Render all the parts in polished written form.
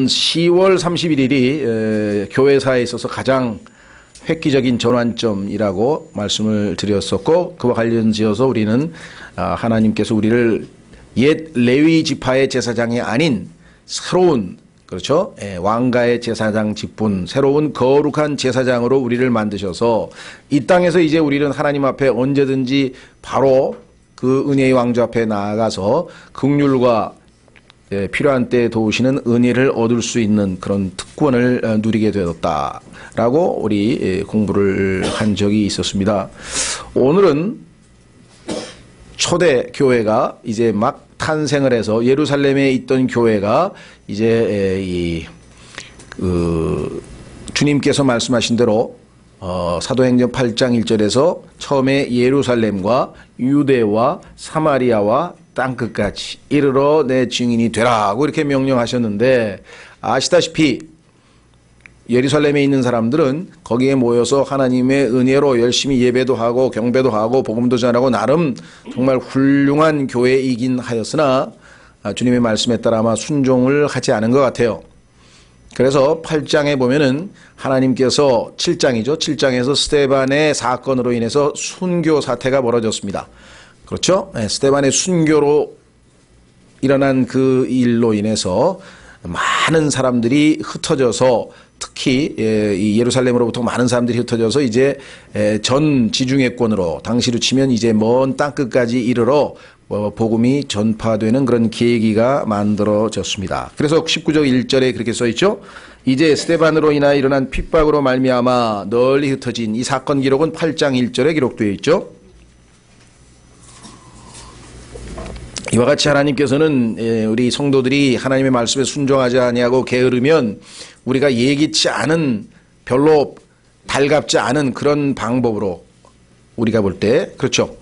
10월 31일이 교회사에 있어서 가장 획기적인 전환점이라고 말씀을 드렸었고, 그와 관련지어서 우리는 하나님께서 우리를 옛 레위 지파의 제사장이 아닌 새로운, 그렇죠, 왕가의 제사장 직분, 새로운 거룩한 제사장으로 우리를 만드셔서 이 땅에서 이제 우리는 하나님 앞에 언제든지 바로 그 은혜의 왕좌 앞에 나아가서 긍휼과 필요한 때에 도우시는 은혜를 얻을 수 있는 그런 특권을 누리게 되었다라고 우리 공부를 한 적이 있었습니다. 오늘은 초대 교회가 이제 막 탄생을 해서 예루살렘에 있던 교회가 이제 주님께서 말씀하신 대로 사도행전 8장 1절에서 처음에 예루살렘과 유대와 사마리아와 땅끝까지 이르러 내 증인이 되라고 이렇게 명령하셨는데, 아시다시피 예루살렘에 있는 사람들은 거기에 모여서 하나님의 은혜로 열심히 예배도 하고 경배도 하고 복음도 전하고 나름 정말 훌륭한 교회이긴 하였으나 주님의 말씀에 따라 아마 순종을 하지 않은 것 같아요. 그래서 8장에 보면은 하나님께서 7장이죠. 7장에서 스데반의 사건으로 인해서 순교 사태가 벌어졌습니다. 그렇죠? 스데반의 순교로 일어난 그 일로 인해서 많은 사람들이 흩어져서, 특히 이 예루살렘으로부터 많은 사람들이 흩어져서 이제 전 지중해권으로, 당시로 치면 이제 먼 땅끝까지 이르러 복음이 전파되는 그런 계기가 만들어졌습니다. 그래서 19절 1절에 그렇게 써있죠. 이제 스데반으로 인하여 일어난 핍박으로 말미암아 널리 흩어진 이 사건 기록은 8장 1절에 기록되어 있죠. 이와 같이 하나님께서는 우리 성도들이 하나님의 말씀에 순종하지 아니하고 게으르면 우리가 예기치 않은, 별로 달갑지 않은 그런 방법으로 우리가 볼 때, 그렇죠,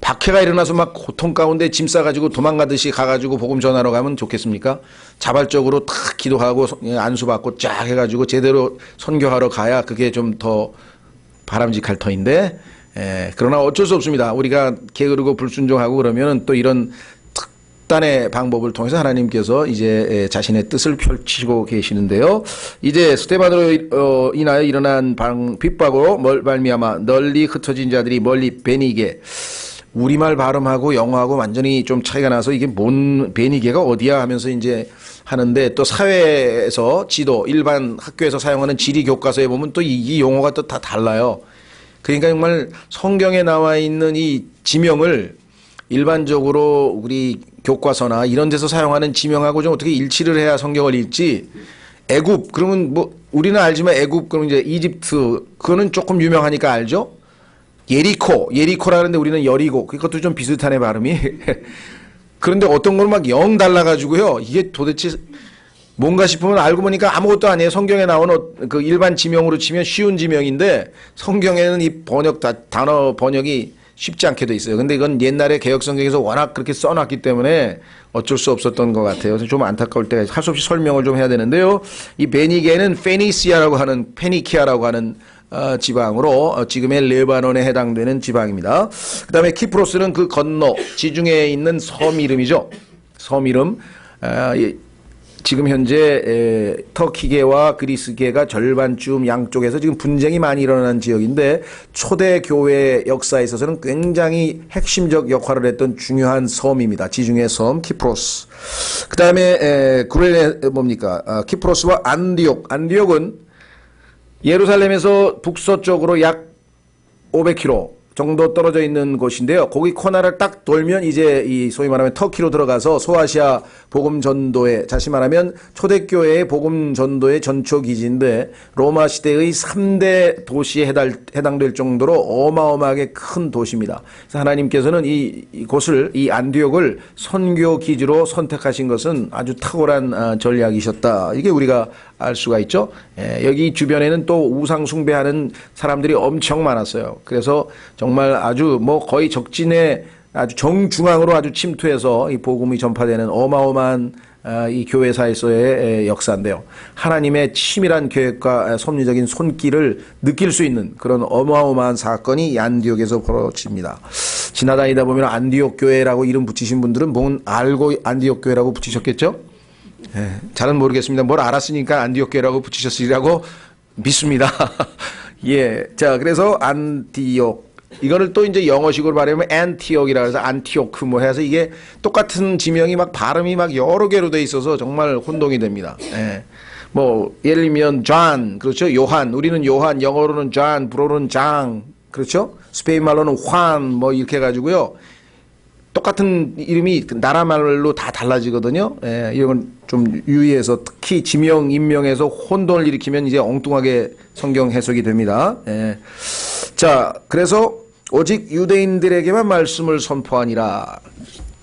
박해가 일어나서 막 고통 가운데 짐 싸가지고 도망가듯이 가가지고 복음 전하러 가면 좋겠습니까? 자발적으로 탁 기도하고 안수받고 쫙 해가지고 제대로 선교하러 가야 그게 좀 더 바람직할 터인데, 그러나 어쩔 수 없습니다. 우리가 게으르고 불순종하고 그러면 또 이런 특단의 방법을 통해서 하나님께서 이제 자신의 뜻을 펼치고 계시는데요. 이제 스데반으로 인하여 일어난 핍박으로 말미암아 널리 흩어진 자들이 멀리 베니게, 우리말 발음하고 영어하고 완전히 좀 차이가 나서 이게 뭔 베니게가 어디야 하면서 이제 하는데, 또 사회에서 지도, 일반 학교에서 사용하는 지리 교과서에 보면 또 이 용어가 또 다 달라요. 그러니까 정말 성경에 나와 있는 이 지명을 일반적으로 우리 교과서나 이런 데서 사용하는 지명하고 좀 어떻게 일치를 해야 성경을 읽지. 애굽 그러면 뭐 우리는 알지만 애굽 그러면 이제 이집트 그거는 조금 유명하니까 알죠. 예리코라는데 우리는 여리고, 그것도 좀 비슷하네 발음이. 그런데 어떤 걸 막 영 달라가지고요, 이게 도대체 뭔가 싶으면 알고 보니까 아무것도 아니에요. 성경에 나오는 그 일반 지명으로 치면 쉬운 지명인데 성경에는 이 단어 번역이 쉽지 않게 돼 있어요. 근데 이건 옛날에 개혁성경에서 워낙 그렇게 써놨기 때문에 어쩔 수 없었던 것 같아요. 그래서 좀 안타까울 때가 할 수 없이 설명을 좀 해야 되는데요. 이 베니게는 페니키아라고 하는 지방으로 지금의 레바논에 해당되는 지방입니다. 그 다음에 키프로스는 그 건너 지중해에 있는 섬 이름이죠. 섬 이름. 지금 현재 터키계와 그리스계가 절반쯤 양쪽에서 지금 분쟁이 많이 일어나는 지역인데, 초대 교회 역사에 있어서는 굉장히 핵심적 역할을 했던 중요한 섬입니다. 지중해 섬 키프로스. 그 다음에 키프로스와 안디옥은 예루살렘에서 북서쪽으로 약 500km 정도 떨어져 있는 곳인데요. 거기 코나를 딱 돌면 이제 이 소위 말하면 터키로 들어가서 소아시아 복음 전도회, 다시 말하면 초대교회의 복음 전도의 전초 기지인데, 로마 시대의 3대 도시에 해당될 정도로 어마어마하게 큰 도시입니다. 그래서 하나님께서는 이곳을, 이 안디옥을 선교 기지로 선택하신 것은 아주 탁월한 전략이셨다. 이게 우리가 알 수가 있죠. 여기 주변에는 또 우상 숭배하는 사람들이 엄청 많았어요. 그래서 정말 아주 뭐 거의 적진에 아주 정중앙으로 아주 침투해서 이 복음이 전파되는 어마어마한 이 교회사에서의 역사인데요. 하나님의 치밀한 계획과 섭리적인 손길을 느낄 수 있는 그런 어마어마한 사건이 이 안디옥에서 벌어집니다. 지나다니다 보면 안디옥 교회라고 이름 붙이신 분들은 뭔 알고 안디옥 교회라고 붙이셨겠죠? 잘은 모르겠습니다. 뭘 알았으니까 안디옥교라고 붙이셨으리라고 믿습니다. 예. 자, 그래서 안티옥. 이거를 또 이제 영어식으로 발음하면 안티옥이라 해서 안티오크 뭐 해서 이게 똑같은 지명이 막 발음이 막 여러 개로 돼 있어서 정말 혼동이 됩니다. 예. 뭐 예를 들면 존, 그렇죠? 요한. 우리는 요한, 영어로는 존, 불어로는 장. 그렇죠? 스페인 말로는 환 뭐 이렇게 해 가지고요. 똑같은 이름이 나라 말로 다 달라지거든요. 예, 이건 좀 유의해서 특히 지명, 인명에서 혼돈을 일으키면 이제 엉뚱하게 성경 해석이 됩니다. 예. 자, 그래서 오직 유대인들에게만 말씀을 선포하니라.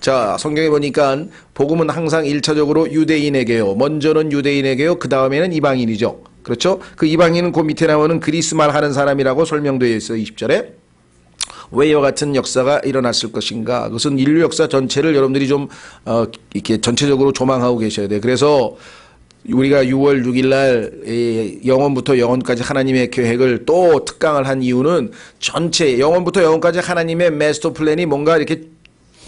자, 성경에 보니까 복음은 항상 1차적으로 유대인에게요. 먼저는 유대인에게요. 그 다음에는 이방인이죠. 그렇죠? 그 이방인은 그 밑에 나오는 그리스말 하는 사람이라고 설명되어 있어요. 20절에. 왜 이와 같은 역사가 일어났을 것인가? 그것은 인류 역사 전체를 여러분들이 좀 이렇게 전체적으로 조망하고 계셔야 돼요. 그래서 우리가 6월 6일 날 영원부터 영원까지 하나님의 계획을 또 특강을 한 이유는 전체 영원부터 영원까지 하나님의 마스터 플랜이 뭔가 이렇게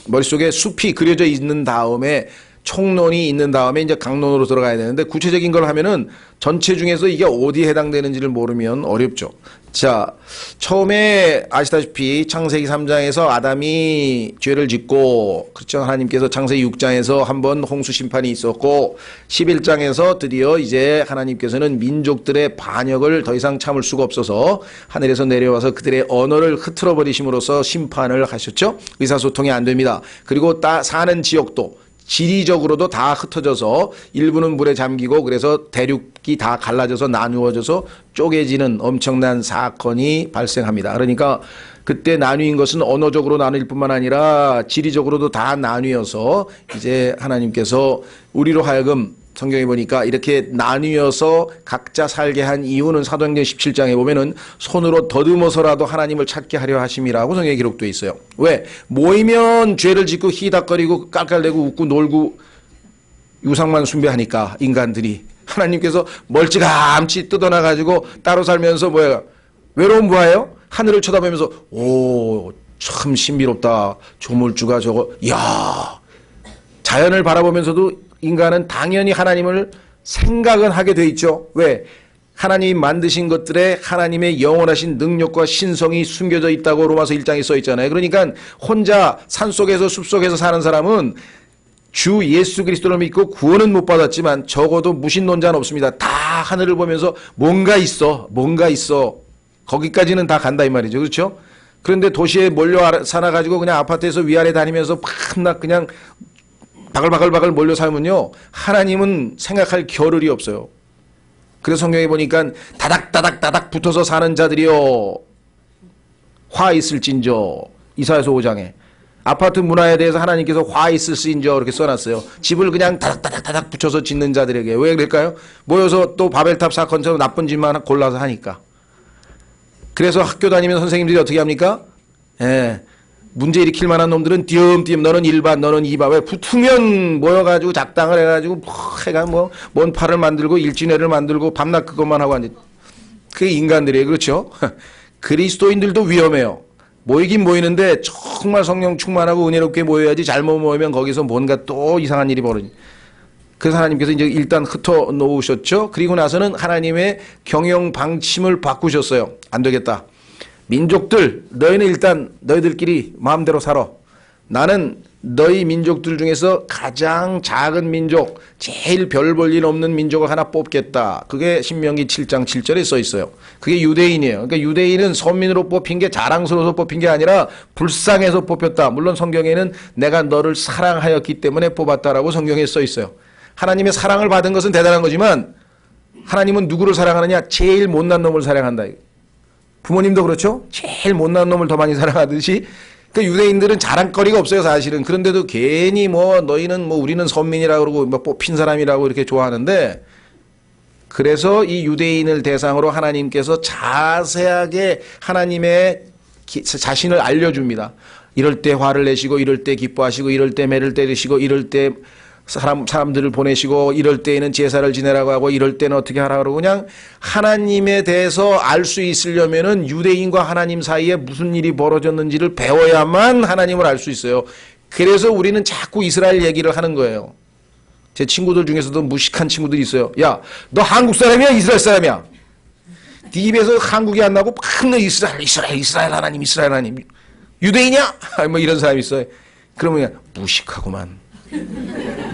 머릿속에 숲이 그려져 있는 다음에 총론이 있는 다음에 이제 강론으로 들어가야 되는데 구체적인 걸 하면은 전체 중에서 이게 어디에 해당되는지를 모르면 어렵죠. 자, 처음에 아시다시피 창세기 3장에서 아담이 죄를 짓고, 그렇죠. 하나님께서 창세기 6장에서 한번 홍수 심판이 있었고, 11장에서 드디어 이제 하나님께서는 민족들의 반역을 더 이상 참을 수가 없어서 하늘에서 내려와서 그들의 언어를 흐트러 버리심으로써 심판을 하셨죠. 의사소통이 안 됩니다. 그리고 사는 지역도 지리적으로도 다 흩어져서 일부는 물에 잠기고 그래서 대륙이 다 갈라져서 나누어져서 쪼개지는 엄청난 사건이 발생합니다. 그러니까 그때 나뉘인 것은 언어적으로 나눌 뿐만 아니라 지리적으로도 다 나뉘어서 이제 하나님께서 우리로 하여금 성경에 보니까 이렇게 나뉘어서 각자 살게 한 이유는 사도행전 17장에 보면은 손으로 더듬어서라도 하나님을 찾게 하려 하심이라고 성경에 기록되어 있어요. 왜? 모이면 죄를 짓고 희닥거리고 깔깔대고 웃고 놀고 유상만 숭배하니까 인간들이 하나님께서 멀찌감치 뜯어놔가지고 따로 살면서 뭐야? 외로운 부하예요? 하늘을 쳐다보면서 오, 참 신비롭다. 조물주가 저거 야 자연을 바라보면서도 인간은 당연히 하나님을 생각은 하게 돼 있죠. 왜? 하나님이 만드신 것들에 하나님의 영원하신 능력과 신성이 숨겨져 있다고 로마서 1장에 써 있잖아요. 그러니까 혼자 산속에서 숲속에서 사는 사람은 주 예수 그리스도를 믿고 구원은 못 받았지만 적어도 무신론자는 없습니다. 다 하늘을 보면서 뭔가 있어. 거기까지는 다 간다 이 말이죠. 그렇죠? 그런데 도시에 몰려 살아가지고 그냥 아파트에서 위아래 다니면서 밤낮 그냥 바글바글 몰려 살면요 하나님은 생각할 겨를이 없어요. 그래서 성경에 보니까 다닥다닥 붙어서 사는 자들이요 화 있을진저 이사야서 5장에 아파트 문화에 대해서 하나님께서 화 있을진저 이렇게 써놨어요. 집을 그냥 다닥다닥 붙여서 짓는 자들에게. 왜 그럴까요? 모여서 또 바벨탑 사건처럼 나쁜 짓만 골라서 하니까. 그래서 학교 다니면 선생님들이 어떻게 합니까? 예. 문제 일으킬 만한 놈들은 띄엄띄엄 너는 1반 너는 2반 왜 붙으면 모여가지고 작당을 해가지고 해가 뭔 팔을 만들고 일진회를 만들고 밤낮 그것만 하고 앉아. 그게 인간들이에요. 그렇죠? 그리스도인들도 위험해요. 모이긴 모이는데 정말 성령 충만하고 은혜롭게 모여야지 잘못 모이면 거기서 뭔가 또 이상한 일이 벌어지. 그래서 하나님께서 이제 일단 흩어 놓으셨죠. 그리고 나서는 하나님의 경영 방침을 바꾸셨어요. 안 되겠다. 민족들 너희는 일단 너희들끼리 마음대로 살아. 나는 너희 민족들 중에서 가장 작은 민족 제일 별 볼 일 없는 민족을 하나 뽑겠다. 그게 신명기 7장 7절에 써 있어요. 그게 유대인이에요. 그러니까 유대인은 선민으로 뽑힌 게 자랑스러워서 뽑힌 게 아니라 불쌍해서 뽑혔다. 물론 성경에는 내가 너를 사랑하였기 때문에 뽑았다라고 성경에 써 있어요. 하나님의 사랑을 받은 것은 대단한 거지만 하나님은 누구를 사랑하느냐? 제일 못난 놈을 사랑한다. 부모님도 그렇죠? 제일 못난 놈을 더 많이 사랑하듯이 그 유대인들은 자랑거리가 없어요 사실은. 그런데도 괜히 뭐 너희는 뭐 우리는 선민이라고 그러고 뭐 뽑힌 사람이라고 이렇게 좋아하는데 그래서 이 유대인을 대상으로 하나님께서 자세하게 하나님의 자신을 알려줍니다. 이럴 때 화를 내시고 이럴 때 기뻐하시고 이럴 때 매를 때리시고 이럴 때 사람들을 보내시고 이럴 때에는 제사를 지내라고 하고 이럴 때는 어떻게 하라고 그러고 그냥 하나님에 대해서 알 수 있으려면은 유대인과 하나님 사이에 무슨 일이 벌어졌는지를 배워야만 하나님을 알 수 있어요. 그래서 우리는 자꾸 이스라엘 얘기를 하는 거예요. 제 친구들 중에서도 무식한 친구들이 있어요. 야, 너 한국 사람이야? 이스라엘 사람이야? 네 입에서 한국이 안 나고 막 이스라엘 하나님. 유대인이야? 뭐 이런 사람이 있어요. 그러면 그냥 무식하구만.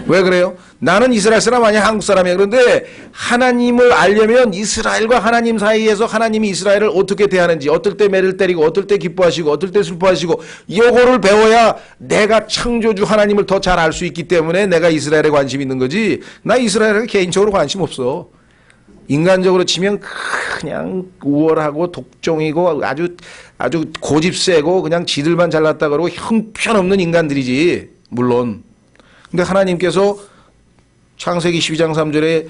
왜 그래요? 나는 이스라엘 사람 아니야, 한국 사람이야. 그런데 하나님을 알려면 이스라엘과 하나님 사이에서 하나님이 이스라엘을 어떻게 대하는지, 어떨 때 매를 때리고, 어떨 때 기뻐하시고, 어떨 때 슬퍼하시고, 요거를 배워야 내가 창조주 하나님을 더 잘 알 수 있기 때문에 내가 이스라엘에 관심 있는 거지. 나 이스라엘에 개인적으로 관심 없어. 인간적으로 치면 그냥 우월하고 독종이고 아주 고집 세고 그냥 지들만 잘났다 그러고 형편없는 인간들이지, 물론. 근데 하나님께서 창세기 12장 3절에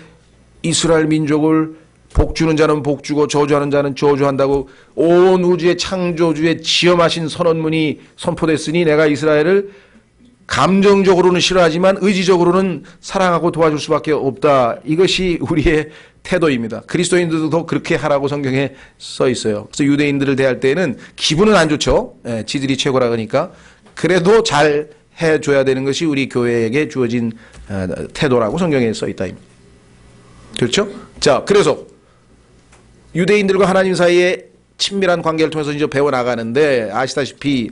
이스라엘 민족을 복주는 자는 복주고 저주하는 자는 저주한다고 온 우주의 창조주의 지엄하신 선언문이 선포됐으니 내가 이스라엘을 감정적으로는 싫어하지만 의지적으로는 사랑하고 도와줄 수밖에 없다. 이것이 우리의 태도입니다. 그리스도인들도 그렇게 하라고 성경에 써 있어요. 그래서 유대인들을 대할 때에는 기분은 안 좋죠. 지들이 최고라 그러니까. 그래도 잘 해줘야 되는 것이 우리 교회에게 주어진 태도라고 성경에 써 있다. 그렇죠? 자, 그래서 유대인들과 하나님 사이에 친밀한 관계를 통해서 이제 배워나가는데 아시다시피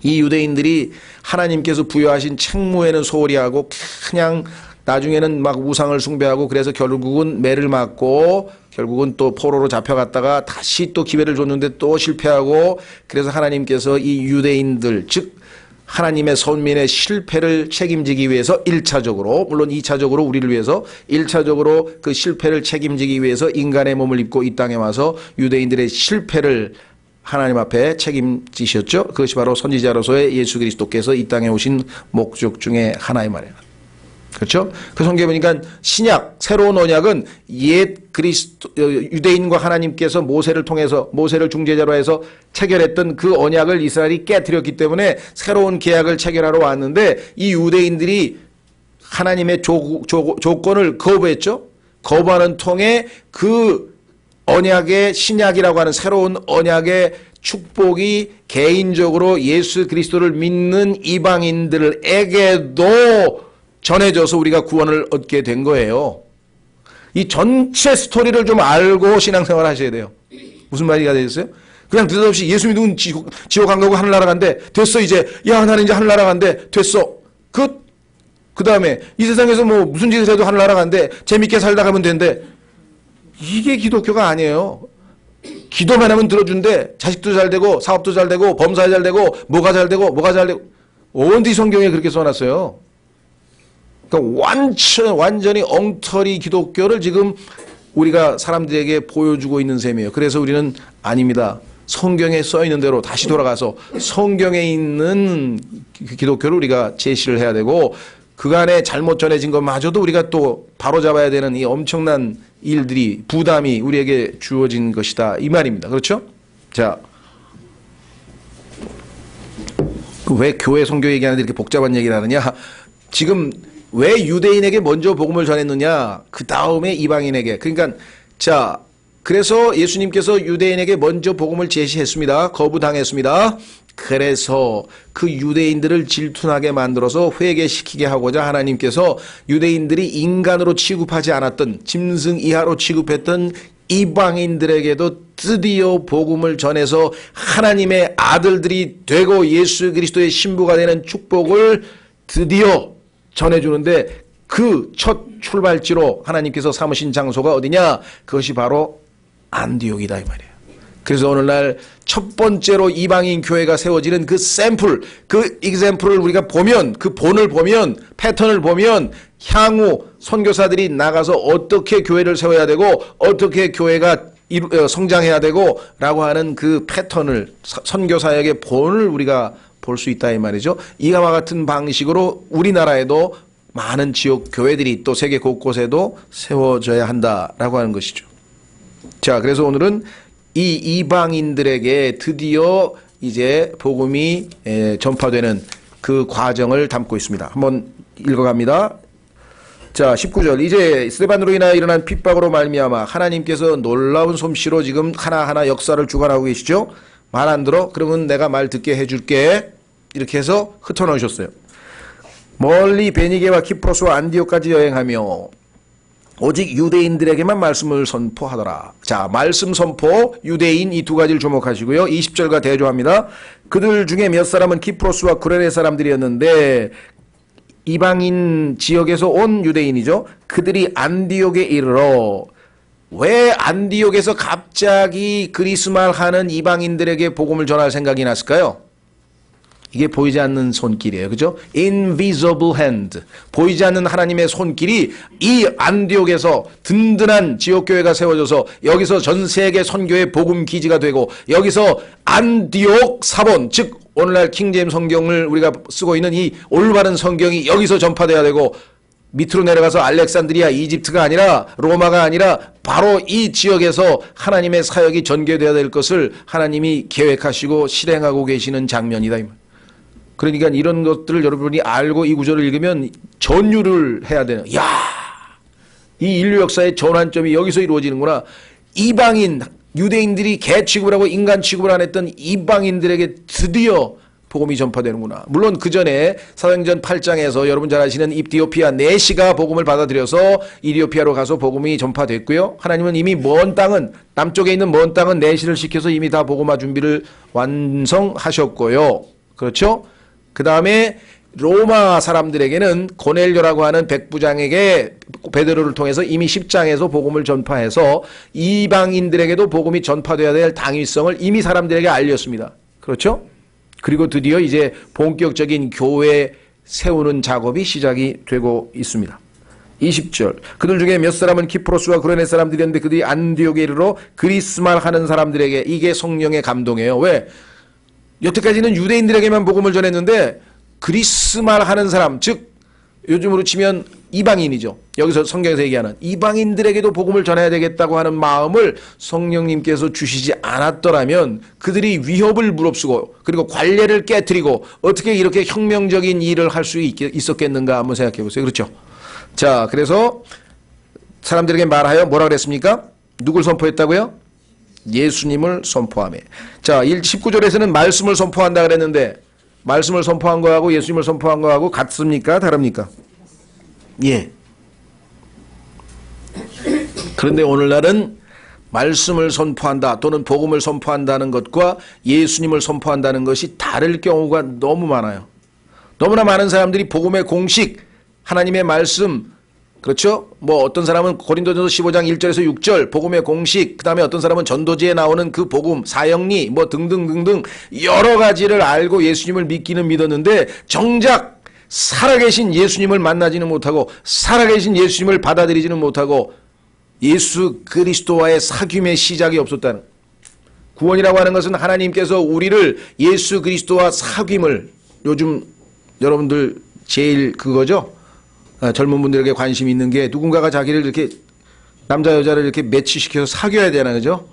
이 유대인들이 하나님께서 부여하신 책무에는 소홀히 하고 그냥 나중에는 막 우상을 숭배하고 그래서 결국은 매를 맞고 결국은 또 포로로 잡혀갔다가 다시 또 기회를 줬는데 또 실패하고 그래서 하나님께서 이 유대인들 즉 하나님의 선민의 실패를 책임지기 위해서 1차적으로 물론 2차적으로 우리를 위해서 1차적으로 그 실패를 책임지기 위해서 인간의 몸을 입고 이 땅에 와서 유대인들의 실패를 하나님 앞에 책임지셨죠. 그것이 바로 선지자로서의 예수 그리스도께서 이 땅에 오신 목적 중에 하나의 말이에요. 그렇죠? 그 성경에 보니까 신약, 새로운 언약은 옛 유대인과 하나님께서 모세를 통해서 모세를 중재자로 해서 체결했던 그 언약을 이스라엘이 깨뜨렸기 때문에 새로운 계약을 체결하러 왔는데 이 유대인들이 하나님의 조건을 거부했죠. 거부하는 통에 그 언약의 신약이라고 하는 새로운 언약의 축복이 개인적으로 예수 그리스도를 믿는 이방인들에게도 전해져서 우리가 구원을 얻게 된 거예요. 이 전체 스토리를 좀 알고 신앙생활 하셔야 돼요. 무슨 말이가 되겠어요? 그냥 느닷없이 예수 믿으면 지옥 안 가고 하늘나라 간대. 됐어 이제. 야 나는 이제 하늘나라 간대. 됐어. 그 다음에 이 세상에서 뭐 무슨 짓을 해도 하늘나라 간대. 재밌게 살다 가면 된대. 이게 기독교가 아니에요. 기도만 하면 들어준대. 자식도 잘 되고 사업도 잘 되고 범사에 잘 되고 뭐가 잘 되고 어디 성경에 그렇게 써놨어요. 그러니까 완전히 엉터리 기독교를 지금 우리가 사람들에게 보여주고 있는 셈이에요. 그래서 우리는 아닙니다. 성경에 써 있는 대로 다시 돌아가서 성경에 있는 기독교를 우리가 제시를 해야 되고 그간에 잘못 전해진 것마저도 우리가 또 바로잡아야 되는 이 엄청난 일들이 부담이 우리에게 주어진 것이다. 이 말입니다. 그렇죠? 자, 왜 교회 선교 얘기하는데 이렇게 복잡한 얘기를 하느냐? 지금 왜 유대인에게 먼저 복음을 전했느냐? 그 다음에 이방인에게. 그러니까 자, 그래서 예수님께서 유대인에게 먼저 복음을 제시했습니다. 거부당했습니다. 그래서 그 유대인들을 질투나게 만들어서 회개시키게 하고자 하나님께서 유대인들이 인간으로 취급하지 않았던 짐승 이하로 취급했던 이방인들에게도 드디어 복음을 전해서 하나님의 아들들이 되고 예수 그리스도의 신부가 되는 축복을 드디어 전해주는데 그 첫 출발지로 하나님께서 삼으신 장소가 어디냐? 그것이 바로 안디옥이다 이 말이에요. 그래서 오늘날 첫 번째로 이방인 교회가 세워지는 그 샘플, 그 example을 우리가 보면 그 본을 보면 패턴을 보면 향후 선교사들이 나가서 어떻게 교회를 세워야 되고 어떻게 교회가 성장해야 되고 라고 하는 그 패턴을 선교사역의 본을 우리가 볼 수 있다 이 말이죠. 이와 같은 방식으로 우리나라에도 많은 지역 교회들이 또 세계 곳곳에도 세워져야 한다라고 하는 것이죠. 자, 그래서 오늘은 이 이방인들에게 드디어 이제 복음이 전파되는 그 과정을 담고 있습니다. 한번 읽어갑니다. 자, 19절. 이제 스데반으로 인하여 일어난 핍박으로 말미암아 하나님께서 놀라운 솜씨로 지금 하나하나 역사를 주관하고 계시죠. 말 안 들어? 그러면 내가 말 듣게 해줄게. 이렇게 해서 흩어놓으셨어요. 멀리 베니게와 키프로스와 안디옥까지 여행하며 오직 유대인들에게만 말씀을 선포하더라. 자, 말씀 선포, 유대인 이 두 가지를 주목하시고요. 20절과 대조합니다. 그들 중에 몇 사람은 키프로스와 구레네 사람들이었는데 이방인 지역에서 온 유대인이죠. 그들이 안디옥에 이르러, 왜 안디옥에서 갑자기 그리스말 하는 이방인들에게 복음을 전할 생각이 났을까요? 이게 보이지 않는 손길이에요. 그죠? Invisible hand. 보이지 않는 하나님의 손길이 이 안디옥에서 든든한 지역교회가 세워져서 여기서 전 세계 선교의 복음 기지가 되고 여기서 안디옥 사본, 즉 오늘날 킹제임 성경을 우리가 쓰고 있는 이 올바른 성경이 여기서 전파돼야 되고 밑으로 내려가서 알렉산드리아, 이집트가 아니라 로마가 아니라 바로 이 지역에서 하나님의 사역이 전개되어야 될 것을 하나님이 계획하시고 실행하고 계시는 장면이다. 그러니까 이런 것들을 여러분이 알고 이 구절을 읽으면 전율을 해야 되는, 야, 이 인류 역사의 전환점이 여기서 이루어지는구나. 이방인, 유대인들이 개 취급을 하고 인간 취급을 안 했던 이방인들에게 드디어 복음이 전파되는구나. 물론 그 전에 사도행전 8장에서 여러분 잘 아시는 이티오피아 내시가 복음을 받아들여서 이티오피아로 가서 복음이 전파됐고요. 하나님은 이미 먼 땅은, 남쪽에 있는 먼 땅은 내시를 시켜서 이미 다 복음화 준비를 완성하셨고요. 그렇죠? 그 다음에 로마 사람들에게는 고넬료라고 하는 백부장에게 베드로를 통해서 이미 10장에서 복음을 전파해서 이방인들에게도 복음이 전파되어야 될 당위성을 이미 사람들에게 알렸습니다. 그렇죠? 그리고 드디어 이제 본격적인 교회 세우는 작업이 시작이 되고 있습니다. 20절. 그들 중에 몇 사람은 키프로스와 구레네 사람들이었는데 그들이 안디옥에 이르러 그리스말 하는 사람들에게, 이게 성령의 감동이에요. 왜? 여태까지는 유대인들에게만 복음을 전했는데 그리스말 하는 사람, 즉 요즘으로 치면 이방인이죠. 여기서 성경에서 얘기하는 이방인들에게도 복음을 전해야 되겠다고 하는 마음을 성령님께서 주시지 않았더라면 그들이 위협을 무릅쓰고 그리고 관례를 깨트리고 어떻게 이렇게 혁명적인 일을 할 수 있었겠는가 한번 생각해 보세요. 그렇죠? 자, 그래서 사람들에게 말하여 뭐라 그랬습니까? 누굴 선포했다고요? 예수님을 선포하며. 자, 19절에서는 말씀을 선포한다 그랬는데 말씀을 선포한 거하고 예수님을 선포한 거하고 같습니까? 다릅니까? 예. 그런데 오늘날은 말씀을 선포한다 또는 복음을 선포한다는 것과 예수님을 선포한다는 것이 다를 경우가 너무 많아요. 너무나 많은 사람들이 복음의 공식, 하나님의 말씀, 그렇죠? 뭐 어떤 사람은 고린도전서 15장 1절에서 6절 복음의 공식, 그 다음에 어떤 사람은 전도지에 나오는 그 복음, 사형리 뭐 등등등등 여러 가지를 알고 예수님을 믿기는 믿었는데 정작 살아계신 예수님을 만나지는 못하고 살아계신 예수님을 받아들이지는 못하고 예수 그리스도와의 사귐의 시작이 없었다는. 구원이라고 하는 것은 하나님께서 우리를 예수 그리스도와 사귐을, 요즘 여러분들 제일 그거죠? 젊은 분들에게 관심이 있는 게 누군가가 자기를 이렇게 남자 여자를 이렇게 매치시켜서 사귀어야 되나, 그죠?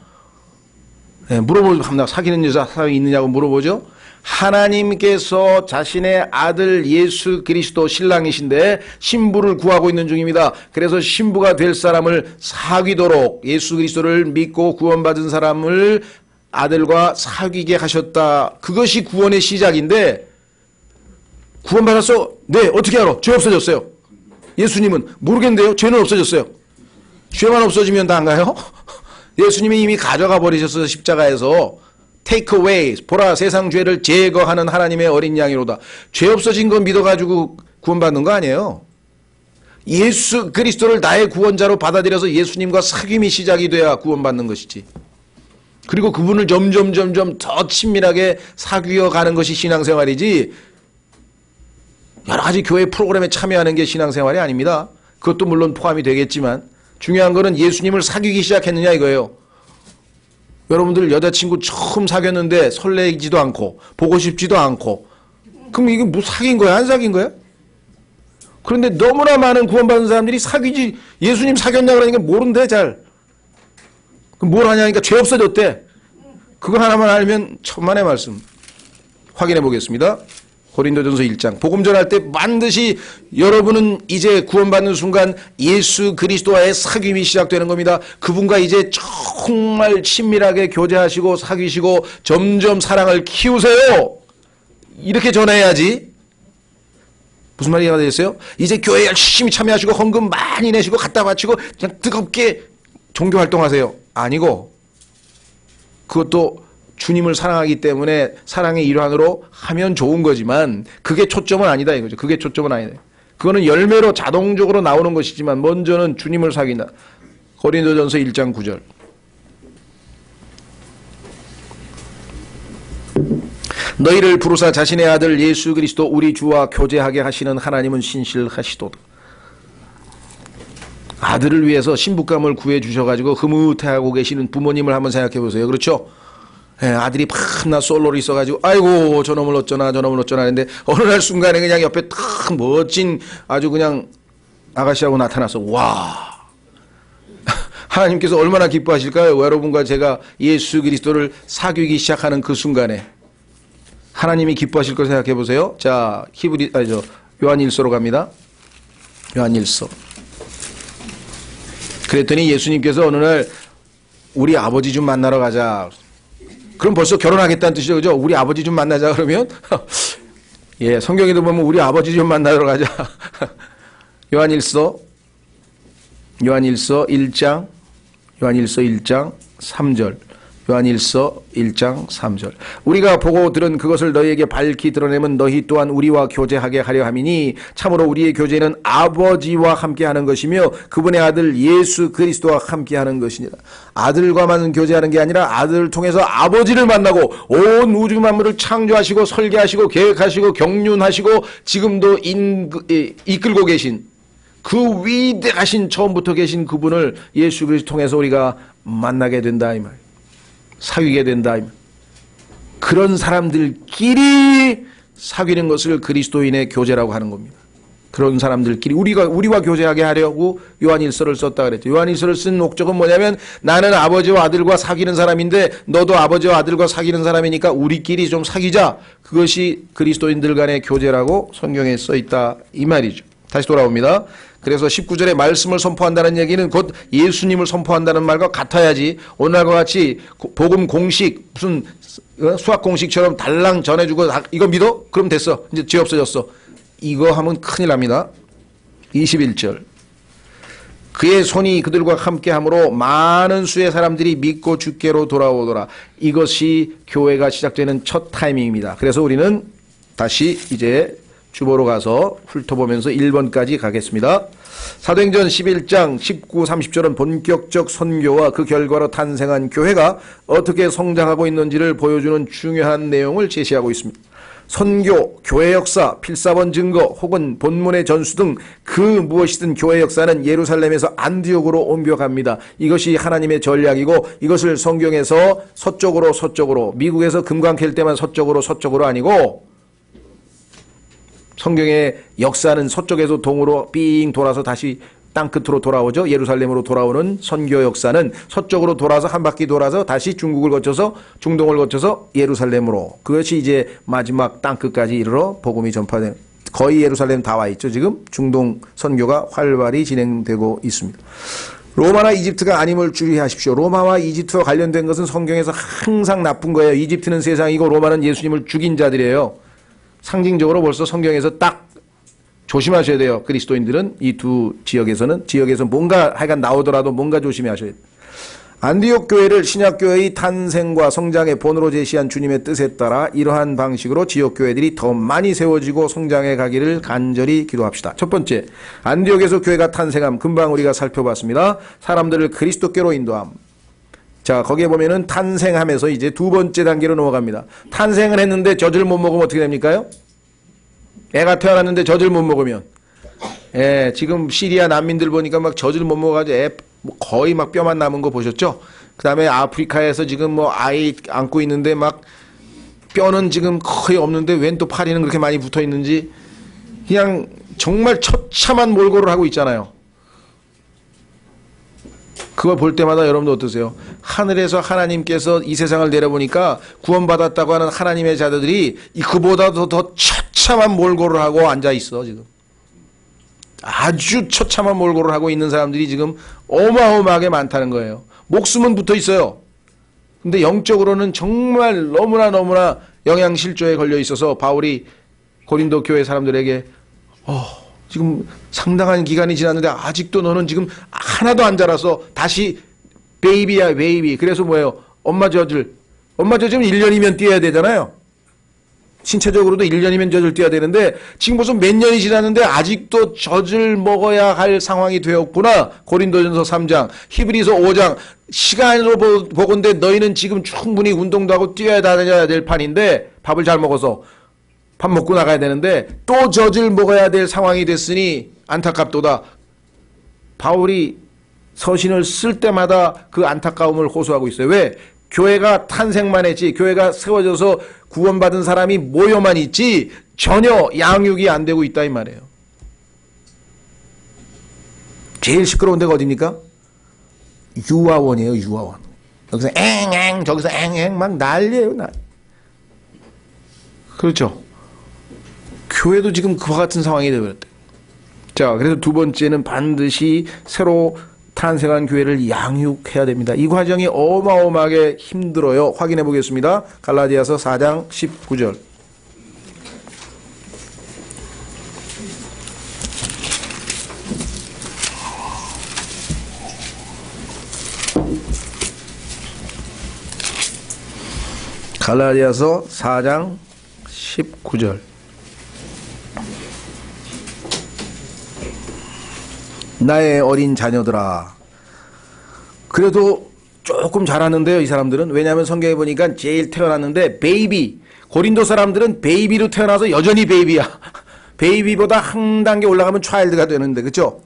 네, 물어보죠. 나 사귀는 여자 사람이 있느냐고 물어보죠. 하나님께서 자신의 아들 예수 그리스도 신랑이신데 신부를 구하고 있는 중입니다. 그래서 신부가 될 사람을 사귀도록 예수 그리스도를 믿고 구원받은 사람을 아들과 사귀게 하셨다. 그것이 구원의 시작인데 구원받았어? 네, 어떻게 알아? 죄 없어졌어요. 예수님은 모르겠는데요. 죄는 없어졌어요. 죄만 없어지면 다 안 가요? 예수님이 이미 가져가 버리셨어요. 십자가에서. Take away. 보라, 세상 죄를 제거하는 하나님의 어린 양이로다. 죄 없어진 거 믿어가지고 구원받는 거 아니에요. 예수 그리스도를 나의 구원자로 받아들여서 예수님과 사귐이 시작이 돼야 구원받는 것이지. 그리고 그분을 점점 더 친밀하게 사귀어 가는 것이 신앙생활이지, 여러 가지 교회 프로그램에 참여하는 게 신앙생활이 아닙니다. 그것도 물론 포함이 되겠지만 중요한 거는 예수님을 사귀기 시작했느냐 이거예요. 여러분들 여자친구 처음 사귀었는데 설레지도 않고 보고 싶지도 않고, 그럼 이게 뭐 사귄 거야? 안 사귄 거야? 그런데 너무나 많은 구원받은 사람들이 사귀지, 예수님 사귀었냐 그러니까 모른대 잘. 그럼 뭘 하냐니까 죄 없어졌대. 그거 하나만 알면 천만의 말씀. 확인해 보겠습니다. 고린도전서 1장. 복음 전할 때 반드시 여러분은 이제 구원받는 순간 예수 그리스도와의 사귐이 시작되는 겁니다. 그분과 이제 정말 친밀하게 교제하시고 사귀시고 점점 사랑을 키우세요. 이렇게 전해야지. 무슨 말이 되겠어요? 이제 교회 열심히 참여하시고 헌금 많이 내시고 갖다 바치고 그냥 뜨겁게 종교 활동하세요. 아니고 그것도 주님을 사랑하기 때문에 사랑의 일환으로 하면 좋은 거지만 그게 초점은 아니다 이거죠. 그게 초점은 아니다. 그거는 열매로 자동적으로 나오는 것이지만 먼저는 주님을 사귄다. 고린도전서 1장 9절. 너희를 부르사 자신의 아들 예수 그리스도 우리 주와 교제하게 하시는 하나님은 신실하시도다. 아들을 위해서 신부감을 구해 주셔가지고 흐뭇해하고 계시는 부모님을 한번 생각해 보세요. 그렇죠? 예, 아들이 밤낮 솔로로 있어가지고 아이고 저놈을 어쩌나 했는데 어느 날 순간에 그냥 옆에 탁 멋진 아주 그냥 아가씨하고 나타나서 와 하나님께서 얼마나 기뻐하실까요? 여러분과 제가 예수 그리스도를 사귀기 시작하는 그 순간에 하나님이 기뻐하실 걸 생각해 보세요. 자, 요한일서로 갑니다. 요한일서. 그랬더니 예수님께서 어느 날 우리 아버지 좀 만나러 가자. 그럼 벌써 결혼하겠다는 뜻이죠. 그죠? 우리 아버지 좀 만나자 그러면 예, 성경에도 보면 우리 아버지 좀 만나러 가자. 요한일서 1장 3절. 요한일서 1장 3절. 우리가 보고 들은 그것을 너희에게 밝히 드러내면 너희 또한 우리와 교제하게 하려 함이니 참으로 우리의 교제는 아버지와 함께하는 것이며 그분의 아들 예수 그리스도와 함께하는 것이니라. 아들과만 교제하는 게 아니라 아들을 통해서 아버지를 만나고 온 우주 만물을 창조하시고 설계하시고 계획하시고 경륜하시고 지금도 이끌고 계신 그 위대하신 처음부터 계신 그분을 예수 그리스도 통해서 우리가 만나게 된다 이 말이에요. 사귀게 된다. 그런 사람들끼리 사귀는 것을 그리스도인의 교제라고 하는 겁니다. 그런 사람들끼리 우리와 교제하게 하려고 요한일서를 썼다 그랬죠. 요한일서를 쓴 목적은 뭐냐면 나는 아버지와 아들과 사귀는 사람인데 너도 아버지와 아들과 사귀는 사람이니까 우리끼리 좀 사귀자. 그것이 그리스도인들 간의 교제라고 성경에 써 있다 이 말이죠. 다시 돌아옵니다. 그래서 19절에 말씀을 선포한다는 얘기는 곧 예수님을 선포한다는 말과 같아야지 오늘과 같이 복음 공식 무슨 수학 공식처럼 달랑 전해주고 이거 믿어? 그럼 됐어. 이제 죄 없어졌어. 이거 하면 큰일 납니다. 21절. 그의 손이 그들과 함께함으로 많은 수의 사람들이 믿고 주께로 돌아오더라. 이것이 교회가 시작되는 첫 타이밍입니다. 그래서 우리는 다시 이제 주보로 가서 훑어보면서 1번까지 가겠습니다. 사도행전 11장 19, 30절은 본격적 선교와 그 결과로 탄생한 교회가 어떻게 성장하고 있는지를 보여주는 중요한 내용을 제시하고 있습니다. 선교, 교회 역사, 필사본 증거 혹은 본문의 전수 등 그 무엇이든 교회 역사는 예루살렘에서 안디옥으로 옮겨갑니다. 이것이 하나님의 전략이고 이것을 성경에서 서쪽으로 미국에서 금광 캘 때만 서쪽으로 아니고 성경의 역사는 서쪽에서 동으로 삥 돌아서 다시 땅끝으로 돌아오죠. 예루살렘으로 돌아오는 선교 역사는 서쪽으로 돌아서 한 바퀴 돌아서 다시 중국을 거쳐서 중동을 거쳐서 예루살렘으로 그것이 이제 마지막 땅끝까지 이르러 복음이 전파되는 거의 예루살렘 다 와 있죠. 지금 중동 선교가 활발히 진행되고 있습니다. 로마나 이집트가 아님을 주의하십시오. 로마와 이집트와 관련된 것은 성경에서 항상 나쁜 거예요. 이집트는 세상이고 로마는 예수님을 죽인 자들이에요. 상징적으로 벌써 성경에서 딱 조심하셔야 돼요. 그리스도인들은 이 두 지역에서 뭔가 하여간 나오더라도 뭔가 조심하셔야 돼요. 안디옥 교회를 신약교회의 탄생과 성장의 본으로 제시한 주님의 뜻에 따라 이러한 방식으로 지역교회들이 더 많이 세워지고 성장해 가기를 간절히 기도합시다. 첫 번째, 안디옥에서 교회가 탄생함. 금방 우리가 살펴봤습니다. 사람들을 그리스도께로 인도함. 자, 거기에 보면은 탄생하면서 이제 두 번째 단계로 넘어갑니다. 탄생을 했는데 젖을 못 먹으면 어떻게 됩니까요? 애가 태어났는데 젖을 못 먹으면. 예, 지금 시리아 난민들 보니까 막 젖을 못 먹어가지고 거의 막 뼈만 남은 거 보셨죠? 그 다음에 아프리카에서 지금 뭐 아이 안고 있는데 막 뼈는 지금 거의 없는데 웬 또 파리는 그렇게 많이 붙어 있는지 그냥 정말 처참한 몰골을 하고 있잖아요. 그걸 볼 때마다 여러분도 어떠세요? 하늘에서 하나님께서 이 세상을 내려보니까 구원받았다고 하는 하나님의 자들이 그보다도 더 처참한 몰골을 하고 앉아있어 지금. 아주 처참한 몰골을 하고 있는 사람들이 지금 어마어마하게 많다는 거예요. 목숨은 붙어 있어요. 근데 영적으로는 정말 너무나 영양실조에 걸려 있어서 바울이 고린도 교회 사람들에게 지금 상당한 기간이 지났는데 아직도 너는 지금 하나도 안 자라서 다시 베이비야, 베이비. 그래서 뭐예요? 엄마 젖을 1년이면 띄어야 되잖아요. 신체적으로도 1년이면 젖을 띄어야 되는데 지금 벌써 몇 년이 지났는데 아직도 젖을 먹어야 할 상황이 되었구나. 고린도전서 3장, 히브리서 5장. 시간으로 보건대 너희는 지금 충분히 운동도 하고 뛰어야 다녀야 될 판인데 밥을 잘 먹어서 밥 먹고 나가야 되는데 또 젖을 먹어야 될 상황이 됐으니 안타깝도다. 바울이 서신을 쓸 때마다 그 안타까움을 호소하고 있어요. 왜? 교회가 탄생만 했지, 교회가 세워져서 구원받은 사람이 모여만 있지 전혀 양육이 안 되고 있다 이 말이에요. 제일 시끄러운 데가 어디입니까? 유아원이에요. 유아원. 여기서 앵앵 저기서 앵앵 막 난리예요. 그렇죠. 교회도 지금 그와 같은 상황이 되어버렸대요. 자, 그래서 두 번째는 반드시 새로 탄생한 교회를 양육해야 됩니다. 이 과정이 어마어마하게 힘들어요. 확인해 보겠습니다. 갈라디아서 4장 19절. 갈라디아서 4장 19절. 나의 어린 자녀들아. 그래도 조금 잘하는데요, 이 사람들은. 왜냐하면 성경에 보니까 제일 태어났는데 베이비. 고린도 사람들은 베이비로 태어나서 여전히 베이비야. 베이비보다 한 단계 올라가면 차일드가 되는데, 그렇죠?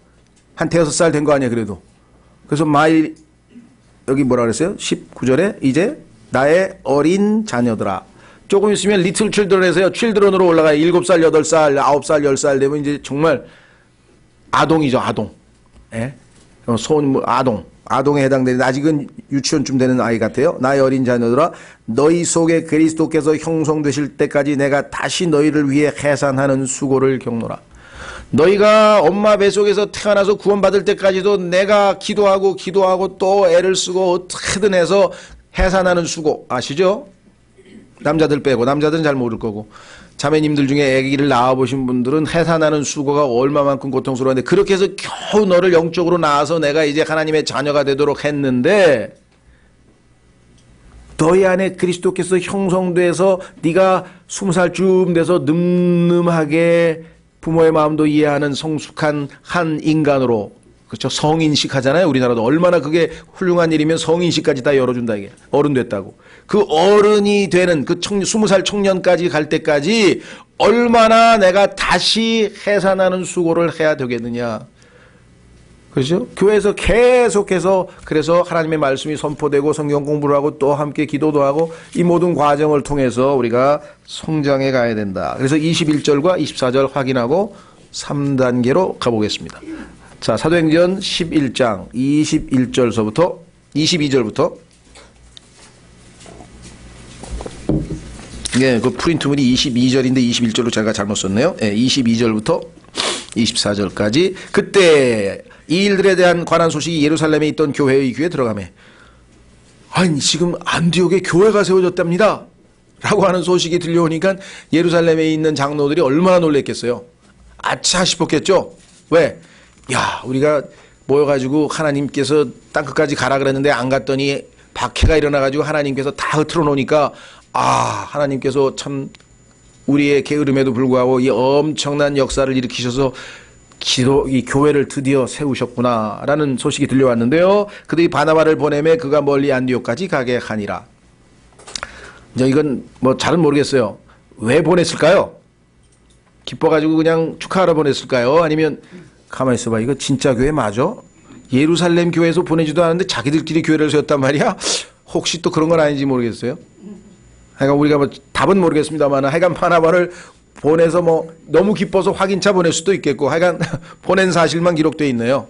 한 대여섯 살 된 거 아니야, 그래도. 그래서 여기 뭐라 그랬어요? 19절에 이제 나의 어린 자녀들아. 조금 있으면 리틀 칠드런에서요, 칠드런으로 올라가요. 7살, 8살, 9살, 10살 되면 이제 정말 아동이죠, 아동. 예? 아동에 해당되는, 아직은 유치원쯤 되는 아이 같아요. 나의 어린 자녀들아, 너희 속에 그리스도께서 형성되실 때까지 내가 다시 너희를 위해 해산하는 수고를 겪노라. 너희가 엄마 뱃속에서 태어나서 구원받을 때까지도 내가 기도하고 또 애를 쓰고 어떻게든 해서 해산하는 수고 아시죠? 남자들 빼고, 남자들은 잘 모를 거고, 자매님들 중에 아기를 낳아보신 분들은 해산하는 수고가 얼마만큼 고통스러운데, 그렇게 해서 겨우 너를 영적으로 낳아서 내가 이제 하나님의 자녀가 되도록 했는데, 너희 안에 그리스도께서 형성돼서 네가 20살쯤 돼서 늠름하게 부모의 마음도 이해하는 성숙한 한 인간으로, 그렇죠? 성인식 하잖아요. 우리나라도 얼마나 그게 훌륭한 일이면 성인식까지 다 열어준다 이게. 어른 됐다고. 그 어른이 되는 그 20살 청년까지 갈 때까지 얼마나 내가 다시 해산하는 수고를 해야 되겠느냐. 그렇죠? 교회에서 계속해서 그래서 하나님의 말씀이 선포되고 성경 공부를 하고 또 함께 기도도 하고 이 모든 과정을 통해서 우리가 성장해 가야 된다. 그래서 21절과 24절 확인하고 3단계로 가보겠습니다. 자, 사도행전 11장 22절부터 예, 그 프린트물이 22절인데 21절로 제가 잘못 썼네요. 예, 22절부터 24절까지. 그때 이 일들에 대한 관한 소식이 예루살렘에 있던 교회의 귀에 들어가매, 아니 지금 안디옥에 교회가 세워졌답니다 라고 하는 소식이 들려오니까 예루살렘에 있는 장로들이 얼마나 놀랬겠어요. 아차 싶었겠죠. 왜? 야, 우리가 모여가지고 하나님께서 땅끝까지 가라 그랬는데 안 갔더니 박해가 일어나가지고 하나님께서 다 흐트러 놓으니까, 아, 하나님께서 참 우리의 게으름에도 불구하고 이 엄청난 역사를 일으키셔서 이 교회를 드디어 세우셨구나라는 소식이 들려왔는데요. 그들이 바나바를 보내매 그가 멀리 안디옥까지 가게 하니라. 이제 이건 뭐 잘은 모르겠어요. 왜 보냈을까요? 기뻐가지고 그냥 축하하러 보냈을까요? 아니면 가만히 있어봐, 이거 진짜 교회 맞아? 예루살렘 교회에서 보내지도 않았는데 자기들끼리 교회를 세웠단 말이야? 혹시 또 그런 건 아닌지 모르겠어요. 하여간 우리가 뭐 답은 모르겠습니다만, 하여간 바나바를 보내서 뭐 너무 기뻐서 확인차 보낼 수도 있겠고, 하여간 보낸 사실만 기록되어 있네요.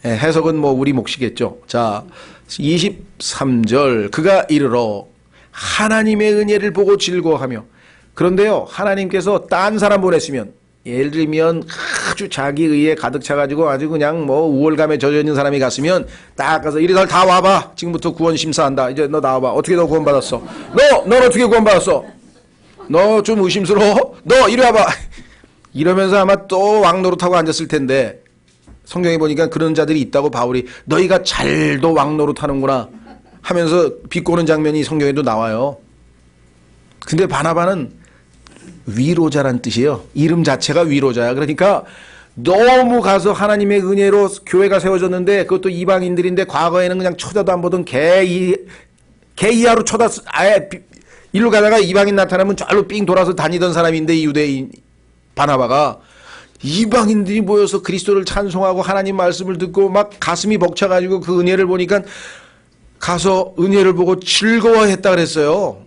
예, 해석은 뭐 우리 몫이겠죠. 자, 23절. 그가 이르러 하나님의 은혜를 보고 즐거워하며. 그런데요, 하나님께서 딴 사람 보냈으면, 예를 들면 아주 자기 의에 가득 차가지고 아주 그냥 뭐 우월감에 젖어 있는 사람이 갔으면 딱 가서 이리들 다 와봐. 지금부터 구원 심사한다. 이제 너 나와봐. 어떻게 너 구원 받았어? 넌 어떻게 구원 받았어? 너 좀 의심스러워? 너 이리 와봐. 이러면서 아마 또 왕노릇하고 앉았을 텐데 성경에 보니까 그런 자들이 있다고 바울이 너희가 잘도 왕노릇하는구나 하면서 비꼬는 장면이 성경에도 나와요. 근데 바나바는 위로자란 뜻이에요. 이름 자체가 위로자야. 그러니까 너무 가서 하나님의 은혜로 교회가 세워졌는데 그것도 이방인들인데 과거에는 그냥 쳐다도 안 보던 개 이하로 아예 일로 가다가 이방인 나타나면 절로 삥 돌아서 다니던 사람인데 이 유대인 바나바가 이방인들이 모여서 그리스도를 찬송하고 하나님 말씀을 듣고 막 가슴이 벅차가지고 그 은혜를 보니까 가서 은혜를 보고 즐거워했다 그랬어요.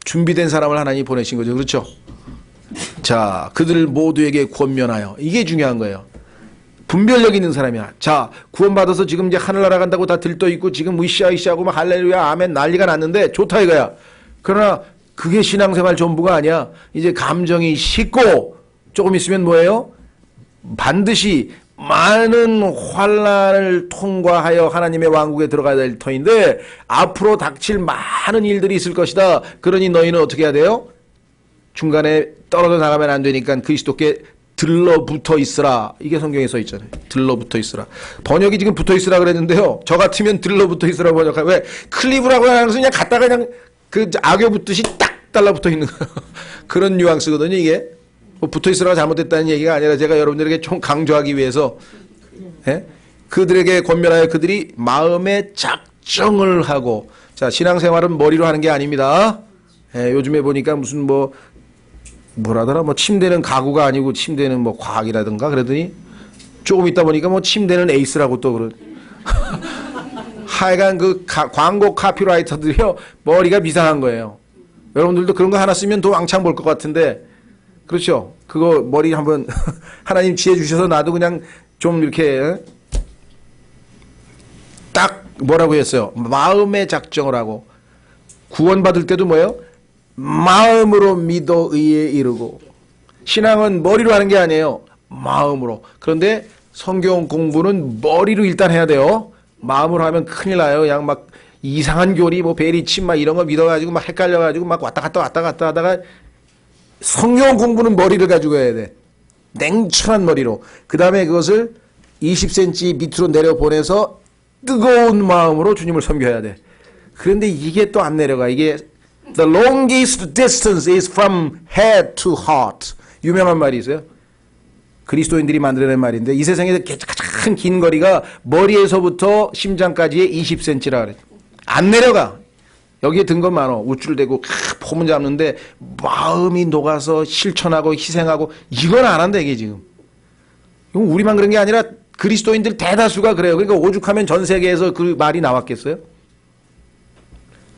준비된 사람을 하나님이 보내신 거죠. 그렇죠? 자, 그들 모두에게 권면하여. 이게 중요한 거예요. 분별력 있는 사람이야. 자, 구원받아서 지금 이제 하늘나라 간다고 다 들떠있고 지금 으쌰으쌰하고 막 할렐루야 아멘 난리가 났는데 좋다 이거야. 그러나 그게 신앙생활 전부가 아니야. 이제 감정이 식고 조금 있으면 뭐예요? 반드시 많은 환난을 통과하여 하나님의 왕국에 들어가야 될 터인데 앞으로 닥칠 많은 일들이 있을 것이다. 그러니 너희는 어떻게 해야 돼요? 중간에 떨어져 나가면 안 되니까 그리스도께 들러붙어 있으라. 이게 성경에 써 있잖아요. 들러붙어 있으라. 번역이 지금 붙어 있으라 그랬는데요. 저 같으면 들러붙어 있으라 번역하고 왜 클리브라고 하면서 그냥 갖다가 그냥 그 악교 붙듯이 딱 달라붙어 있는 그런 뉘앙스거든요. 이게 뭐 붙어 있으라가 잘못됐다는 얘기가 아니라 제가 여러분들에게 좀 강조하기 위해서 그들에게 권면하여 그들이 마음의 작정을 하고 자 신앙생활은 머리로 하는 게 아닙니다. 요즘에 보니까 무슨 뭐라더라 침대는 가구가 아니고 침대는 뭐 과학이라든가 그러더니 조금 있다 보니까 침대는 에이스라고 또 그런 하여간 그 광고 카피라이터들이요 머리가 비상한 거예요. 여러분들도 그런 거 하나 쓰면 더 왕창 볼 것 같은데 그렇죠? 그거 머리 한번 하나님 지혜 주셔서 나도 그냥 좀 이렇게 딱 뭐라고 했어요? 마음의 작정을 하고 구원받을 때도 뭐예요? 마음으로 믿어 의에 이르고 신앙은 머리로 하는 게 아니에요. 마음으로. 그런데 성경 공부는 머리로 일단 해야 돼요. 마음으로 하면 큰일 나요. 그냥 막 이상한 교리 베리침 막 이런 거 믿어가지고 막 헷갈려가지고 막 왔다 갔다 하다가 성경 공부는 머리를 가지고 해야 돼. 냉철한 머리로. 그 다음에 그것을 20cm 밑으로 내려보내서 뜨거운 마음으로 주님을 섬겨야 돼. 그런데 이게 또 안 내려가. 이게 The longest distance is from head to heart. 유명한 말이 있어요. 그리스도인들이 만들어낸 말인데 이 세상에서 가장 긴 거리가 머리에서부터 심장까지의 20cm라 그래. 안 내려가. 여기에 든 건 많어. 우쭐대고 포문 잡는데 마음이 녹아서 실천하고 희생하고 이건 안 한다 이게 지금. 이건 우리만 그런 게 아니라 그리스도인들 대다수가 그래요. 그러니까 오죽하면 전 세계에서 그 말이 나왔겠어요?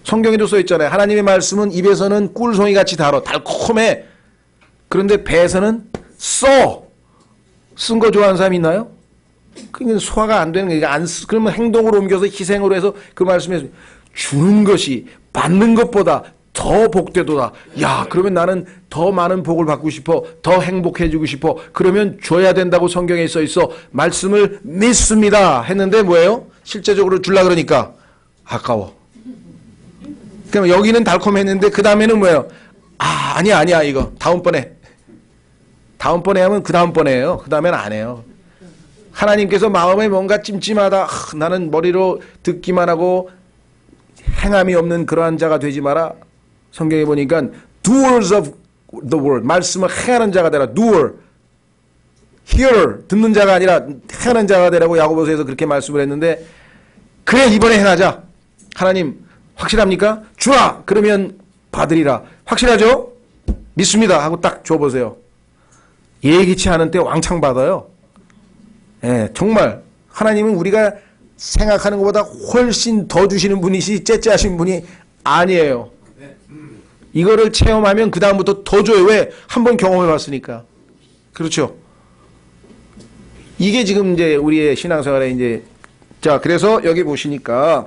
성경에도 써 있잖아요. 하나님의 말씀은 입에서는 꿀송이 같이 달콤해. 그런데 배에서는 쓴 거 좋아하는 사람이 있나요? 그러니까 소화가 안 되는 거니까 그러면 행동으로 옮겨서 희생으로 해서 그 말씀에 주는 것이 받는 것보다 더 복되도다. 야, 그러면 나는 더 많은 복을 받고 싶어. 더 행복해지고 싶어. 그러면 줘야 된다고 성경에 써 있어. 말씀을 믿습니다. 했는데 뭐예요? 실제적으로 주려 그러니까 아까워. 그럼 여기는 달콤했는데 그 다음에는 뭐예요? 아니야 이거 다음번에 하면 그 다음번에 해요. 그 다음에는 안 해요. 하나님께서 마음에 뭔가 찜찜하다. 나는 머리로 듣기만 하고 행함이 없는 그러한 자가 되지 마라. 성경에 보니까 doers of the word 말씀을 행하는 자가 되라. doer hearer 듣는 자가 아니라 행하는 자가 되라고 야고보서에서 그렇게 말씀을 했는데 그래 이번에 행하자. 하나님 확실합니까? 주라! 그러면 받으리라. 확실하죠? 믿습니다. 하고 딱 줘보세요. 예기치 않은 때 왕창 받아요. 정말 하나님은 우리가 생각하는 것보다 훨씬 더 주시는 분이시 째째하신 분이 아니에요. 이거를 체험하면 그 다음부터 더 줘요. 왜? 한번 경험해 봤으니까. 그렇죠? 이게 지금 이제 우리의 신앙생활에 이제 자 그래서 여기 보시니까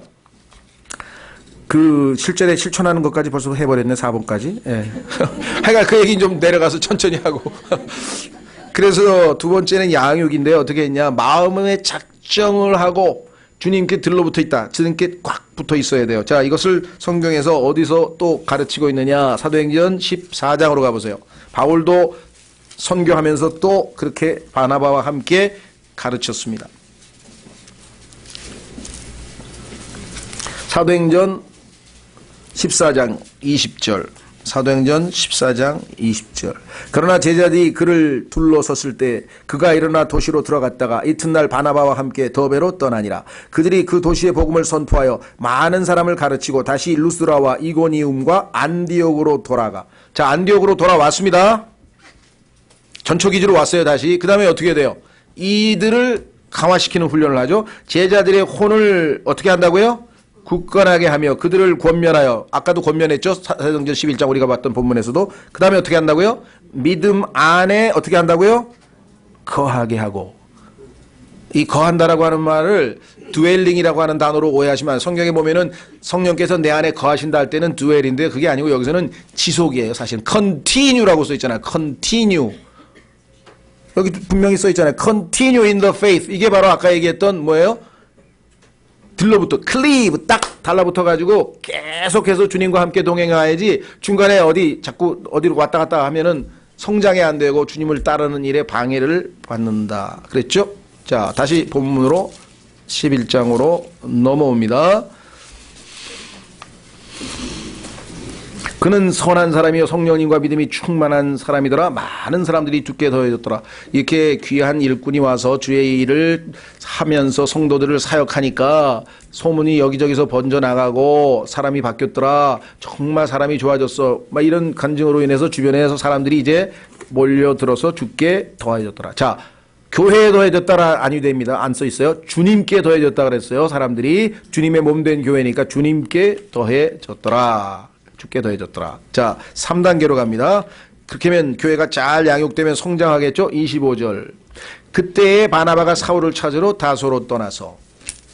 그 실전에 실천하는 것까지 벌써 해버렸네. 4번까지. 하여간 그 얘기는 좀 내려가서 천천히 하고. 그래서 두 번째는 양육인데 어떻게 했냐. 마음의 작정을 하고 주님께 들러붙어 있다. 주님께 꽉 붙어 있어야 돼요. 자 이것을 성경에서 어디서 또 가르치고 있느냐. 사도행전 14장으로 가보세요. 바울도 선교하면서 또 그렇게 바나바와 함께 가르쳤습니다. 사도행전 14장 20절. 사도행전 14장 20절. 그러나 제자들이 그를 둘러섰을 때 그가 일어나 도시로 들어갔다가 이튿날 바나바와 함께 더베로 떠나니라. 그들이 그 도시의 복음을 선포하여 많은 사람을 가르치고 다시 루스라와 이고니움과 안디옥으로 돌아가. 자, 안디옥으로 돌아왔습니다. 전초기지로 왔어요. 다시. 그 다음에 어떻게 돼요? 이들을 강화시키는 훈련을 하죠. 제자들의 혼을 어떻게 한다고요? 굳건하게 하며 그들을 권면하여, 아까도 권면했죠. 사도행전 11장 우리가 봤던 본문에서도. 그 다음에 어떻게 한다고요? 믿음 안에 어떻게 한다고요? 거하게 하고. 이 거한다라고 하는 말을 드웰링이라고 하는 단어로 오해하시면, 성경에 보면은 성령께서 내 안에 거하신다 할 때는 드웰인데 그게 아니고 여기서는 지속이에요. 사실은 continue라고 써 있잖아요. continue. 여기 분명히 써 있잖아요. continue in the faith. 이게 바로 아까 얘기했던 뭐예요? 들러붙어, 클리브 딱 달라붙어 가지고 계속해서 주님과 함께 동행해야지 중간에 자꾸 어디로 왔다 갔다 하면은 성장이 안 되고 주님을 따르는 일에 방해를 받는다. 그랬죠? 자, 다시 본문으로 11장으로 넘어옵니다. 그는 선한 사람이요 성령님과 믿음이 충만한 사람이더라. 많은 사람들이 듣게 더해졌더라. 이렇게 귀한 일꾼이 와서 주의 일을 하면서 성도들을 사역하니까 소문이 여기저기서 번져나가고 사람이 바뀌었더라. 정말 사람이 좋아졌어. 막 이런 간증으로 인해서 주변에서 사람들이 이제 몰려들어서 죽게 더해졌더라. 자, 교회에 더해졌다라 아니 됩니다. 안 써 있어요. 주님께 더해졌다 그랬어요. 사람들이 주님의 몸된 교회니까 주님께 더해졌더라. 죽게 더해졌더라. 자, 3단계로 갑니다. 그렇게 하면 교회가 잘 양육되면 성장하겠죠. 25절. 그때에 바나바가 사울을 찾으러 다소로 떠나서.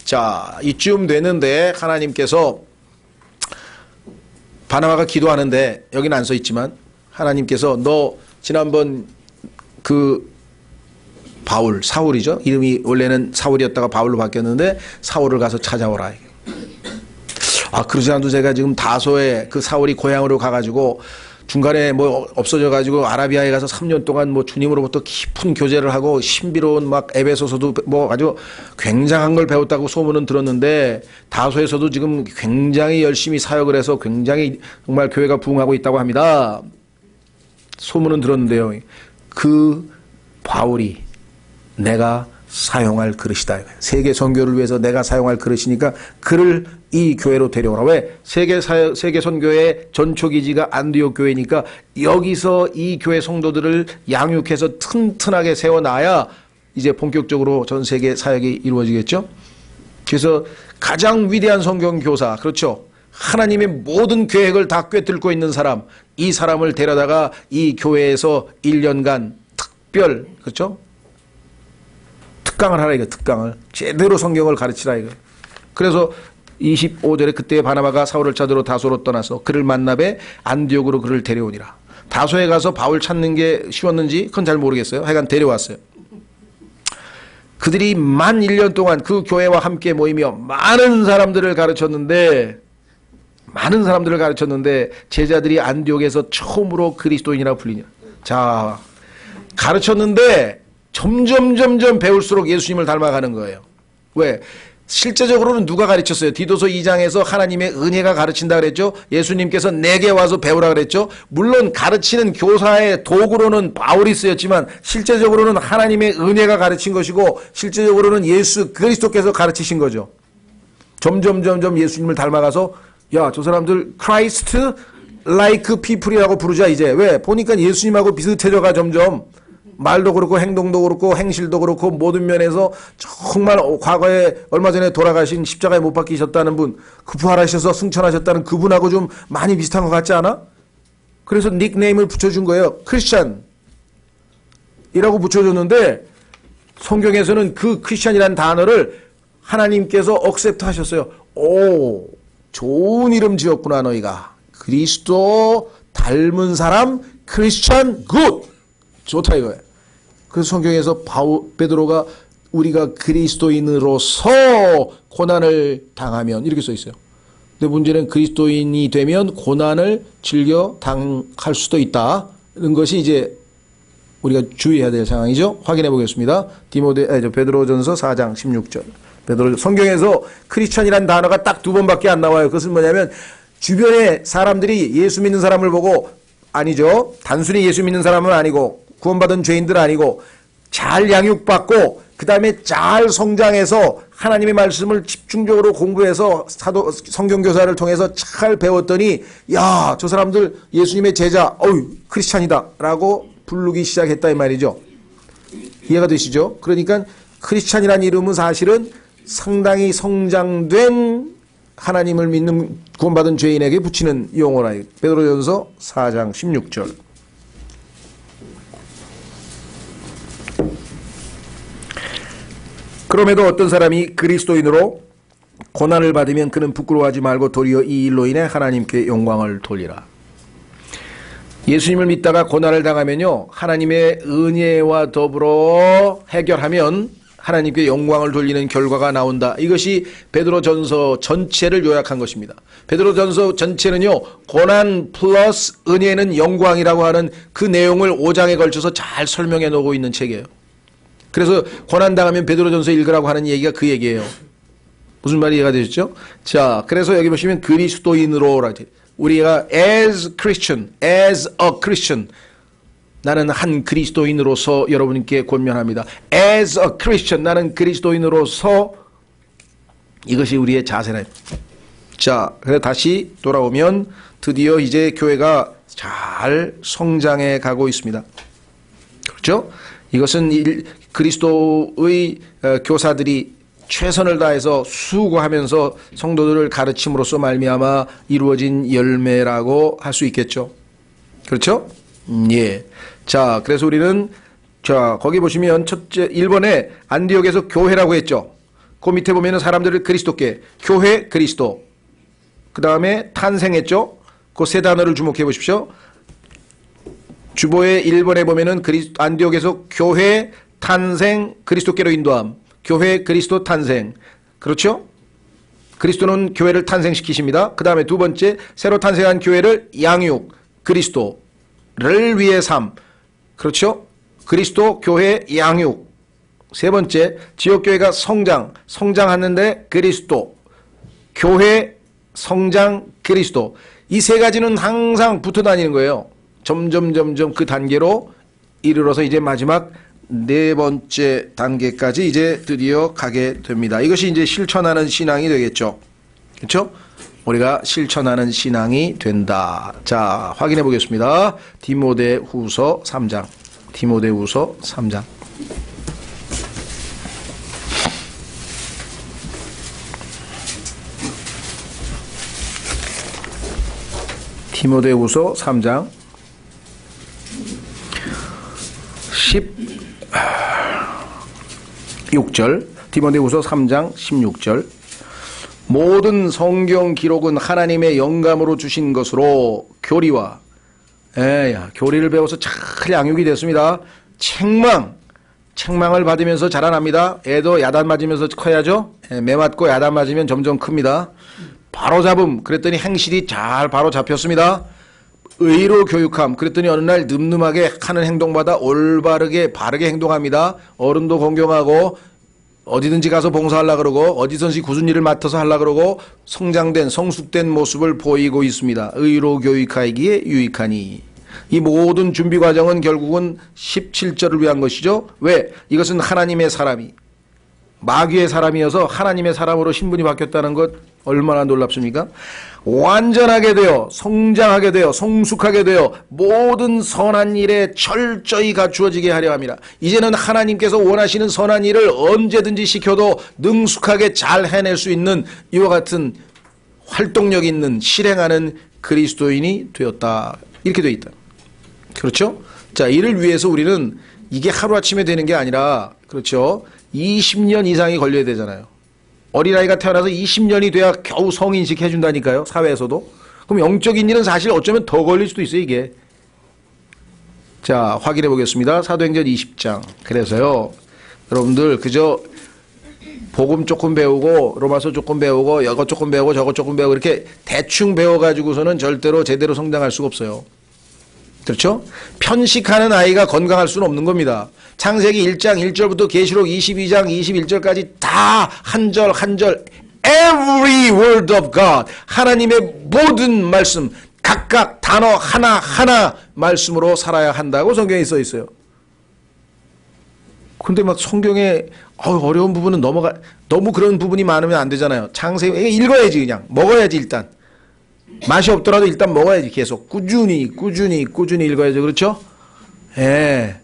자, 이쯤 되는데 하나님께서, 바나바가 기도하는데 여기는 안 써 있지만 하나님께서 너 지난번 그 사울이죠. 이름이 원래는 사울이었다가 바울로 바뀌었는데 사울을 가서 찾아오라. 그러지 않아도 제가 지금 다소에 그 사울이 고향으로 가가지고 중간에 뭐 없어져가지고 아라비아에 가서 3년 동안 뭐 주님으로부터 깊은 교제를 하고 신비로운 막 에베소서도 뭐 아주 굉장한 걸 배웠다고 소문은 들었는데 다소에서도 지금 굉장히 열심히 사역을 해서 굉장히 정말 교회가 부흥하고 있다고 합니다. 소문은 들었는데요. 그 바울이 내가 사용할 그릇이다. 세계 선교를 위해서 내가 사용할 그릇이니까 그를 이 교회로 데려오라. 왜? 세계 선교의 전초기지가 안디옥 교회니까 여기서 이 교회 성도들을 양육해서 튼튼하게 세워놔야 이제 본격적으로 전 세계 사역이 이루어지겠죠. 그래서 가장 위대한 성경교사, 그렇죠. 하나님의 모든 계획을 다 꿰뚫고 있는 사람, 이 사람을 데려다가 이 교회에서 1년간 특별, 그렇죠? 특강을 하라 이거. 특강을 제대로 성경을 가르치라 이거. 그래서 25절에 그때 바나바가 사울을 찾으러 다소로 떠나서 그를 만나배 안디옥으로 그를 데려오니라. 다소에 가서 바울 찾는 게 쉬웠는지 그건 잘 모르겠어요. 하여간 데려왔어요. 그들이 만 1년 동안 그 교회와 함께 모이며 많은 사람들을 가르쳤는데 제자들이 안디옥에서 처음으로 그리스도인이라 불리냐. 자, 가르쳤는데 점점 배울수록 예수님을 닮아가는 거예요. 왜? 실제적으로는 누가 가르쳤어요? 디도서 2장에서 하나님의 은혜가 가르친다 그랬죠. 예수님께서 내게 와서 배우라 그랬죠. 물론 가르치는 교사의 도구로는 바울이 쓰였지만 실제적으로는 하나님의 은혜가 가르친 것이고 실제적으로는 예수 그리스도께서 가르치신 거죠. 점점 예수님을 닮아가서 야, 저 사람들 Christ like people이라고 부르자 이제. 왜? 보니까 예수님하고 비슷해져가 점점. 말도 그렇고 행동도 그렇고 행실도 그렇고 모든 면에서 정말 과거에 얼마 전에 돌아가신 십자가에 못 박히셨다는 분, 그 부활하셔서 승천하셨다는 그분하고 좀 많이 비슷한 것 같지 않아? 그래서 닉네임을 붙여준 거예요. 크리스찬이라고 붙여줬는데 성경에서는 그 크리스찬이라는 단어를 하나님께서 억셉트 하셨어요. 오, 좋은 이름 지었구나 너희가. 그리스도 닮은 사람 크리스찬 굿. 좋다 이거예요. 그래서 성경에서 베드로가 우리가 그리스도인으로서 고난을 당하면 이렇게 써 있어요. 근데 문제는 그리스도인이 되면 고난을 즐겨 당할 수도 있다는 것이 이제 우리가 주의해야 될 상황이죠. 확인해 보겠습니다. 베드로전서 4장 16절. 성경에서 크리스천이라는 단어가 딱 2번밖에 안 나와요. 그것은 뭐냐면 주변에 사람들이 예수 믿는 사람을 보고, 아니죠, 단순히 예수 믿는 사람은 아니고 구원받은 죄인들 아니고 잘 양육받고 그 다음에 잘 성장해서 하나님의 말씀을 집중적으로 공부해서 성경교사를 통해서 잘 배웠더니, 야, 저 사람들 예수님의 제자, 크리스찬이다 라고 부르기 시작했다 이 말이죠. 이해가 되시죠? 그러니까 크리스찬이라는 이름은 사실은 상당히 성장된 하나님을 믿는 구원받은 죄인에게 붙이는 용어라. 베드로전서 4장 16절. 그럼에도 어떤 사람이 그리스도인으로 고난을 받으면 그는 부끄러워하지 말고 도리어 이 일로 인해 하나님께 영광을 돌리라. 예수님을 믿다가 고난을 당하면요, 하나님의 은혜와 더불어 해결하면 하나님께 영광을 돌리는 결과가 나온다. 이것이 베드로전서 전체를 요약한 것입니다. 베드로전서 전체는요, 고난 플러스 은혜는 영광이라고 하는 그 내용을 5장에 걸쳐서 잘 설명해 놓고 있는 책이에요. 그래서 고난당하면 베드로전서 읽으라고 하는 얘기가 그 얘기예요. 무슨 말이 이해가 되셨죠? 자, 그래서 여기 보시면 그리스도인으로, 우리가 as Christian, as a Christian, 나는 한 그리스도인으로서 여러분께 권면합니다. as a Christian, 나는 그리스도인으로서, 이것이 우리의 자세네. 자, 그래서 다시 돌아오면 드디어 이제 교회가 잘 성장해 가고 있습니다. 그렇죠? 이것은 그리스도의 교사들이 최선을 다해서 수고하면서 성도들을 가르침으로써 말미암아 이루어진 열매라고 할 수 있겠죠. 그렇죠? 예. 자, 그래서 우리는, 자, 거기 보시면 첫째 1번에 안디옥에서 교회라고 했죠. 그 밑에 보면은 사람들을 그리스도께, 교회 그리스도. 그 다음에 탄생했죠. 그 세 단어를 주목해 보십시오. 주보의 1번에 보면은 안디옥에서 교회 탄생 그리스도께로 인도함. 교회 그리스도 탄생. 그렇죠? 그리스도는 교회를 탄생시키십니다. 그 다음에 두 번째, 새로 탄생한 교회를 양육, 그리스도를 위해 삶. 그렇죠? 그리스도 교회 양육. 세 번째, 지역교회가 성장하는데 그리스도, 교회 성장 그리스도. 이 세 가지는 항상 붙어 다니는 거예요. 점점 그 단계로 이르러서 이제 마지막 네 번째 단계까지 이제 드디어 가게 됩니다. 이것이 이제 실천하는 신앙이 되겠죠. 그렇죠? 우리가 실천하는 신앙이 된다. 자, 확인해 보겠습니다. 디모데후서 3장. 디모데후서 3장. 디모데후서 3장 16절. 디모데후서 3장 16절. 모든 성경 기록은 하나님의 영감으로 주신 것으로 교리와 교리를 배워서 잘 양육이 됐습니다. 책망을 받으면서 자라납니다. 애도 야단 맞으면서 커야죠. 매 맞고 야단 맞으면 점점 큽니다. 바로잡음, 그랬더니 행실이 잘 바로 잡혔습니다. 의로 교육함, 그랬더니 어느 날 늠름하게 하는 행동마다 올바르게 바르게 행동합니다. 어른도 공경하고 어디든지 가서 봉사하려고 그러고 어디든지 굳은 일을 맡아서 하려고 그러고 성장된 성숙된 모습을 보이고 있습니다. 의로 교육하기에 유익하니. 이 모든 준비 과정은 결국은 17절을 위한 것이죠. 왜? 이것은 하나님의 사람이 마귀의 사람이어서 하나님의 사람으로 신분이 바뀌었다는 것 얼마나 놀랍습니까? 완전하게 되어 성장하게 되어 성숙하게 되어 모든 선한 일에 철저히 갖추어지게 하려 합니다. 이제는 하나님께서 원하시는 선한 일을 언제든지 시켜도 능숙하게 잘 해낼 수 있는 이와 같은 활동력 있는 실행하는 그리스도인이 되었다. 이렇게 되어 있다. 그렇죠? 자, 이를 위해서 우리는 이게 하루아침에 되는 게 아니라, 그렇죠, 20년 이상이 걸려야 되잖아요. 어린아이가 태어나서 20년이 돼야 겨우 성인식 해준다니까요. 사회에서도. 그럼 영적인 일은 사실 어쩌면 더 걸릴 수도 있어요, 이게. 자, 확인해 보겠습니다. 사도행전 20장. 그래서요, 여러분들 그저 복음 조금 배우고 로마서 조금 배우고 이것 조금 배우고 저것 조금 배우고 이렇게 대충 배워가지고서는 절대로 제대로 성장할 수가 없어요. 그렇죠? 편식하는 아이가 건강할 수는 없는 겁니다. 창세기 1장 1절부터 계시록 22장 21절까지 다 한 절 한 절 every word of God 하나님의 모든 말씀 각각 단어 하나하나 말씀으로 살아야 한다고 성경에 써 있어요. 근데 막 성경에 어려운 부분은 너무 그런 부분이 많으면 안 되잖아요. 창세기 읽어야지 그냥 먹어야지 일단. 맛이 없더라도 일단 먹어야지 계속 꾸준히 읽어야죠. 그렇죠? 예.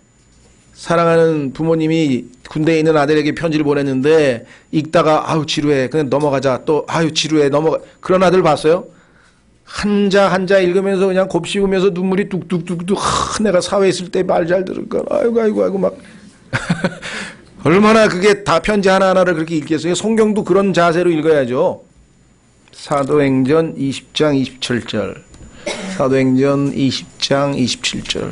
사랑하는 부모님이 군대에 있는 아들에게 편지를 보냈는데 읽다가 아유 지루해 그냥 넘어가자 또 아유 지루해 넘어가 그런 아들 봤어요? 한자 읽으면서 그냥 곱씹으면서 눈물이 뚝뚝뚝뚝 내가 사회에 있을 때 말 잘 들을 걸 아이고 막 얼마나 그게 다 편지 하나하나를 그렇게 읽겠어요. 성경도 그런 자세로 읽어야죠. 사도행전 20장 27절 사도행전 20장 27절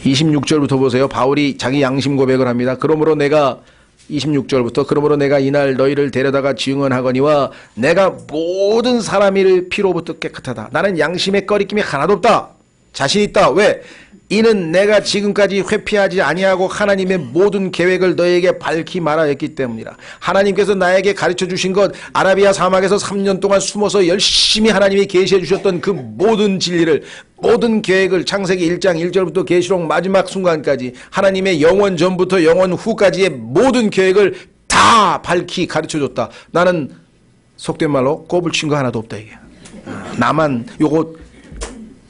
26절부터 보세요. 바울이 자기 양심 고백을 합니다. 그러므로 내가 26절부터 그러므로 내가 이날 너희를 데려다가 증언하거니와 내가 모든 사람의 피로부터 깨끗하다. 나는 양심에 꺼리낌이 하나도 없다. 자신 있다. 왜? 이는 내가 지금까지 회피하지 아니하고 하나님의 모든 계획을 너에게 밝히 말하였기 때문이라. 하나님께서 나에게 가르쳐 주신 것 아라비아 사막에서 3년 동안 숨어서 열심히 하나님이 계시해 주셨던 그 모든 진리를 모든 계획을 창세기 1장 1절부터 계시록 마지막 순간까지 하나님의 영원 전부터 영원 후까지의 모든 계획을 다 밝히 가르쳐 줬다. 나는 속된 말로 꼽을 친 거 하나도 없다 이게. 나만 요거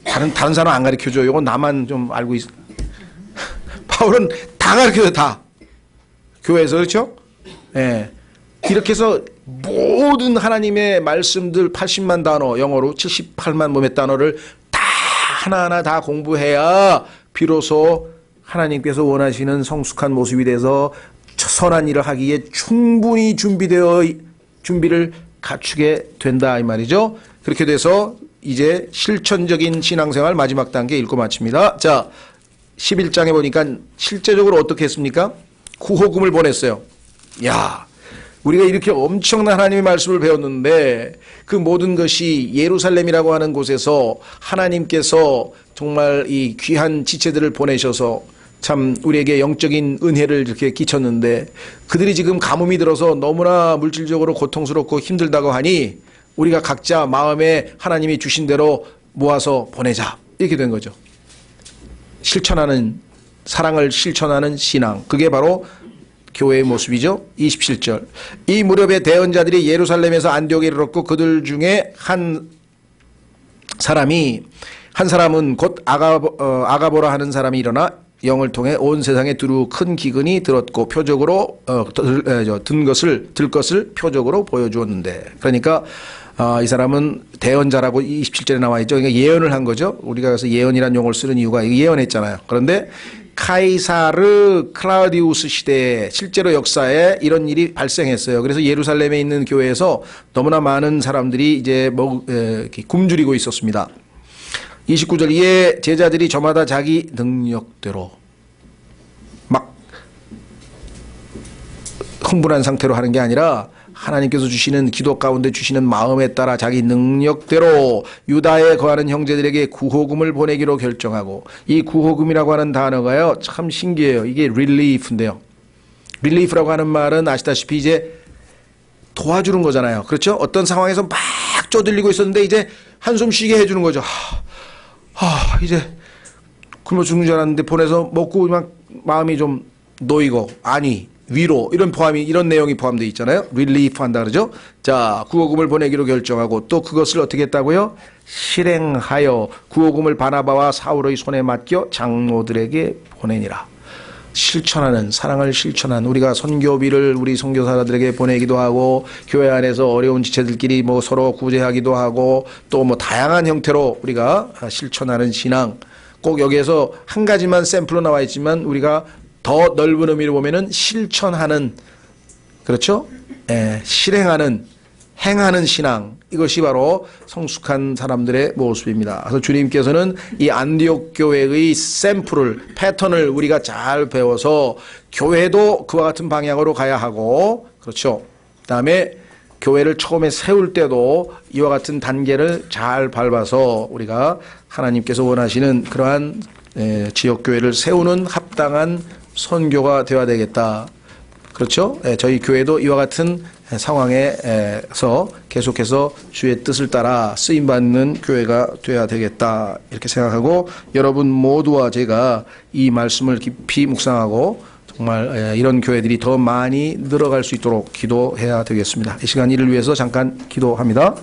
다른 사람 안 가르쳐줘. 요거 나만 좀 알고 있어. 바울은 다 가르쳐줘, 다. 교회에서, 그렇죠? 예. 이렇게 해서 모든 하나님의 말씀들 80만 단어, 영어로 78만 몸의 단어를 다 하나하나 다 공부해야 비로소 하나님께서 원하시는 성숙한 모습이 돼서 선한 일을 하기에 충분히 준비를 갖추게 된다, 이 말이죠. 그렇게 돼서 이제 실천적인 신앙생활 마지막 단계 읽고 마칩니다. 자, 11장에 보니까 실제적으로 어떻게 했습니까? 구호금을 보냈어요. 야, 우리가 이렇게 엄청난 하나님의 말씀을 배웠는데 그 모든 것이 예루살렘이라고 하는 곳에서 하나님께서 정말 이 귀한 지체들을 보내셔서 참 우리에게 영적인 은혜를 이렇게 끼쳤는데 그들이 지금 가뭄이 들어서 너무나 물질적으로 고통스럽고 힘들다고 하니 우리가 각자 마음에 하나님이 주신 대로 모아서 보내자 이렇게 된 거죠. 실천하는 사랑을 실천하는 신앙 그게 바로 교회의 모습이죠. 27절 이 무렵에 대언자들이 예루살렘에서 안디옥에 이르렀고 그들 중에 한 사람은 곧 아가보라 하는 사람이 일어나 영을 통해 온 세상에 두루 큰 기근이 들었고 표적으로 들 것을 표적으로 보여주었는데 그러니까 이 사람은 대언자라고 27절에 나와 있죠. 그러니까 예언을 한 거죠. 우리가 그래서 예언이라는 용어를 쓰는 이유가 예언했잖아요. 그런데 카이사르 클라우디우스 시대에 실제로 역사에 이런 일이 발생했어요. 그래서 예루살렘에 있는 교회에서 너무나 많은 사람들이 이제 굶주리고 있었습니다. 29절 이에 제자들이 저마다 자기 능력대로 막 흥분한 상태로 하는 게 아니라 하나님께서 주시는 기도 가운데 주시는 마음에 따라 자기 능력대로 유다에 거하는 형제들에게 구호금을 보내기로 결정하고 이 구호금이라고 하는 단어가요 참 신기해요. 이게 릴리프인데요. 릴리프라고 하는 말은 아시다시피 이제 도와주는 거잖아요. 그렇죠? 어떤 상황에서 막 쪼들리고 있었는데 이제 한숨 쉬게 해주는 거죠. 이제 굶어 죽는 줄 알았는데 보내서 먹고 막 마음이 좀 놓이고 아니 위로 이런 내용이 포함되어 있잖아요. 릴리프 한다 그러죠. 자, 구호금을 보내기로 결정하고 또 그것을 어떻게 했다고요? 실행하여 구호금을 바나바와 사울의 손에 맡겨 장로들에게 보내니라. 실천하는 사랑을 실천한 우리가 선교비를 우리 선교사들에게 보내기도 하고 교회 안에서 어려운 지체들끼리 뭐 서로 구제하기도 하고 또 뭐 다양한 형태로 우리가 실천하는 신앙 꼭 여기에서 한 가지만 샘플로 나와 있지만 우리가 더 넓은 의미로 보면은 실천하는 그렇죠? 실행하는 행하는 신앙 이것이 바로 성숙한 사람들의 모습입니다. 그래서 주님께서는 이 안디옥 교회의 샘플을 패턴을 우리가 잘 배워서 교회도 그와 같은 방향으로 가야 하고 그렇죠. 그다음에 교회를 처음에 세울 때도 이와 같은 단계를 잘 밟아서 우리가 하나님께서 원하시는 그러한 지역교회를 세우는 합당한 선교가 되어야 되겠다. 그렇죠? 저희 교회도 이와 같은 상황에서 계속해서 주의 뜻을 따라 쓰임받는 교회가 되어야 되겠다. 이렇게 생각하고 여러분 모두와 제가 이 말씀을 깊이 묵상하고 정말 이런 교회들이 더 많이 늘어갈 수 있도록 기도해야 되겠습니다. 이 시간 이를 위해서 잠깐 기도합니다.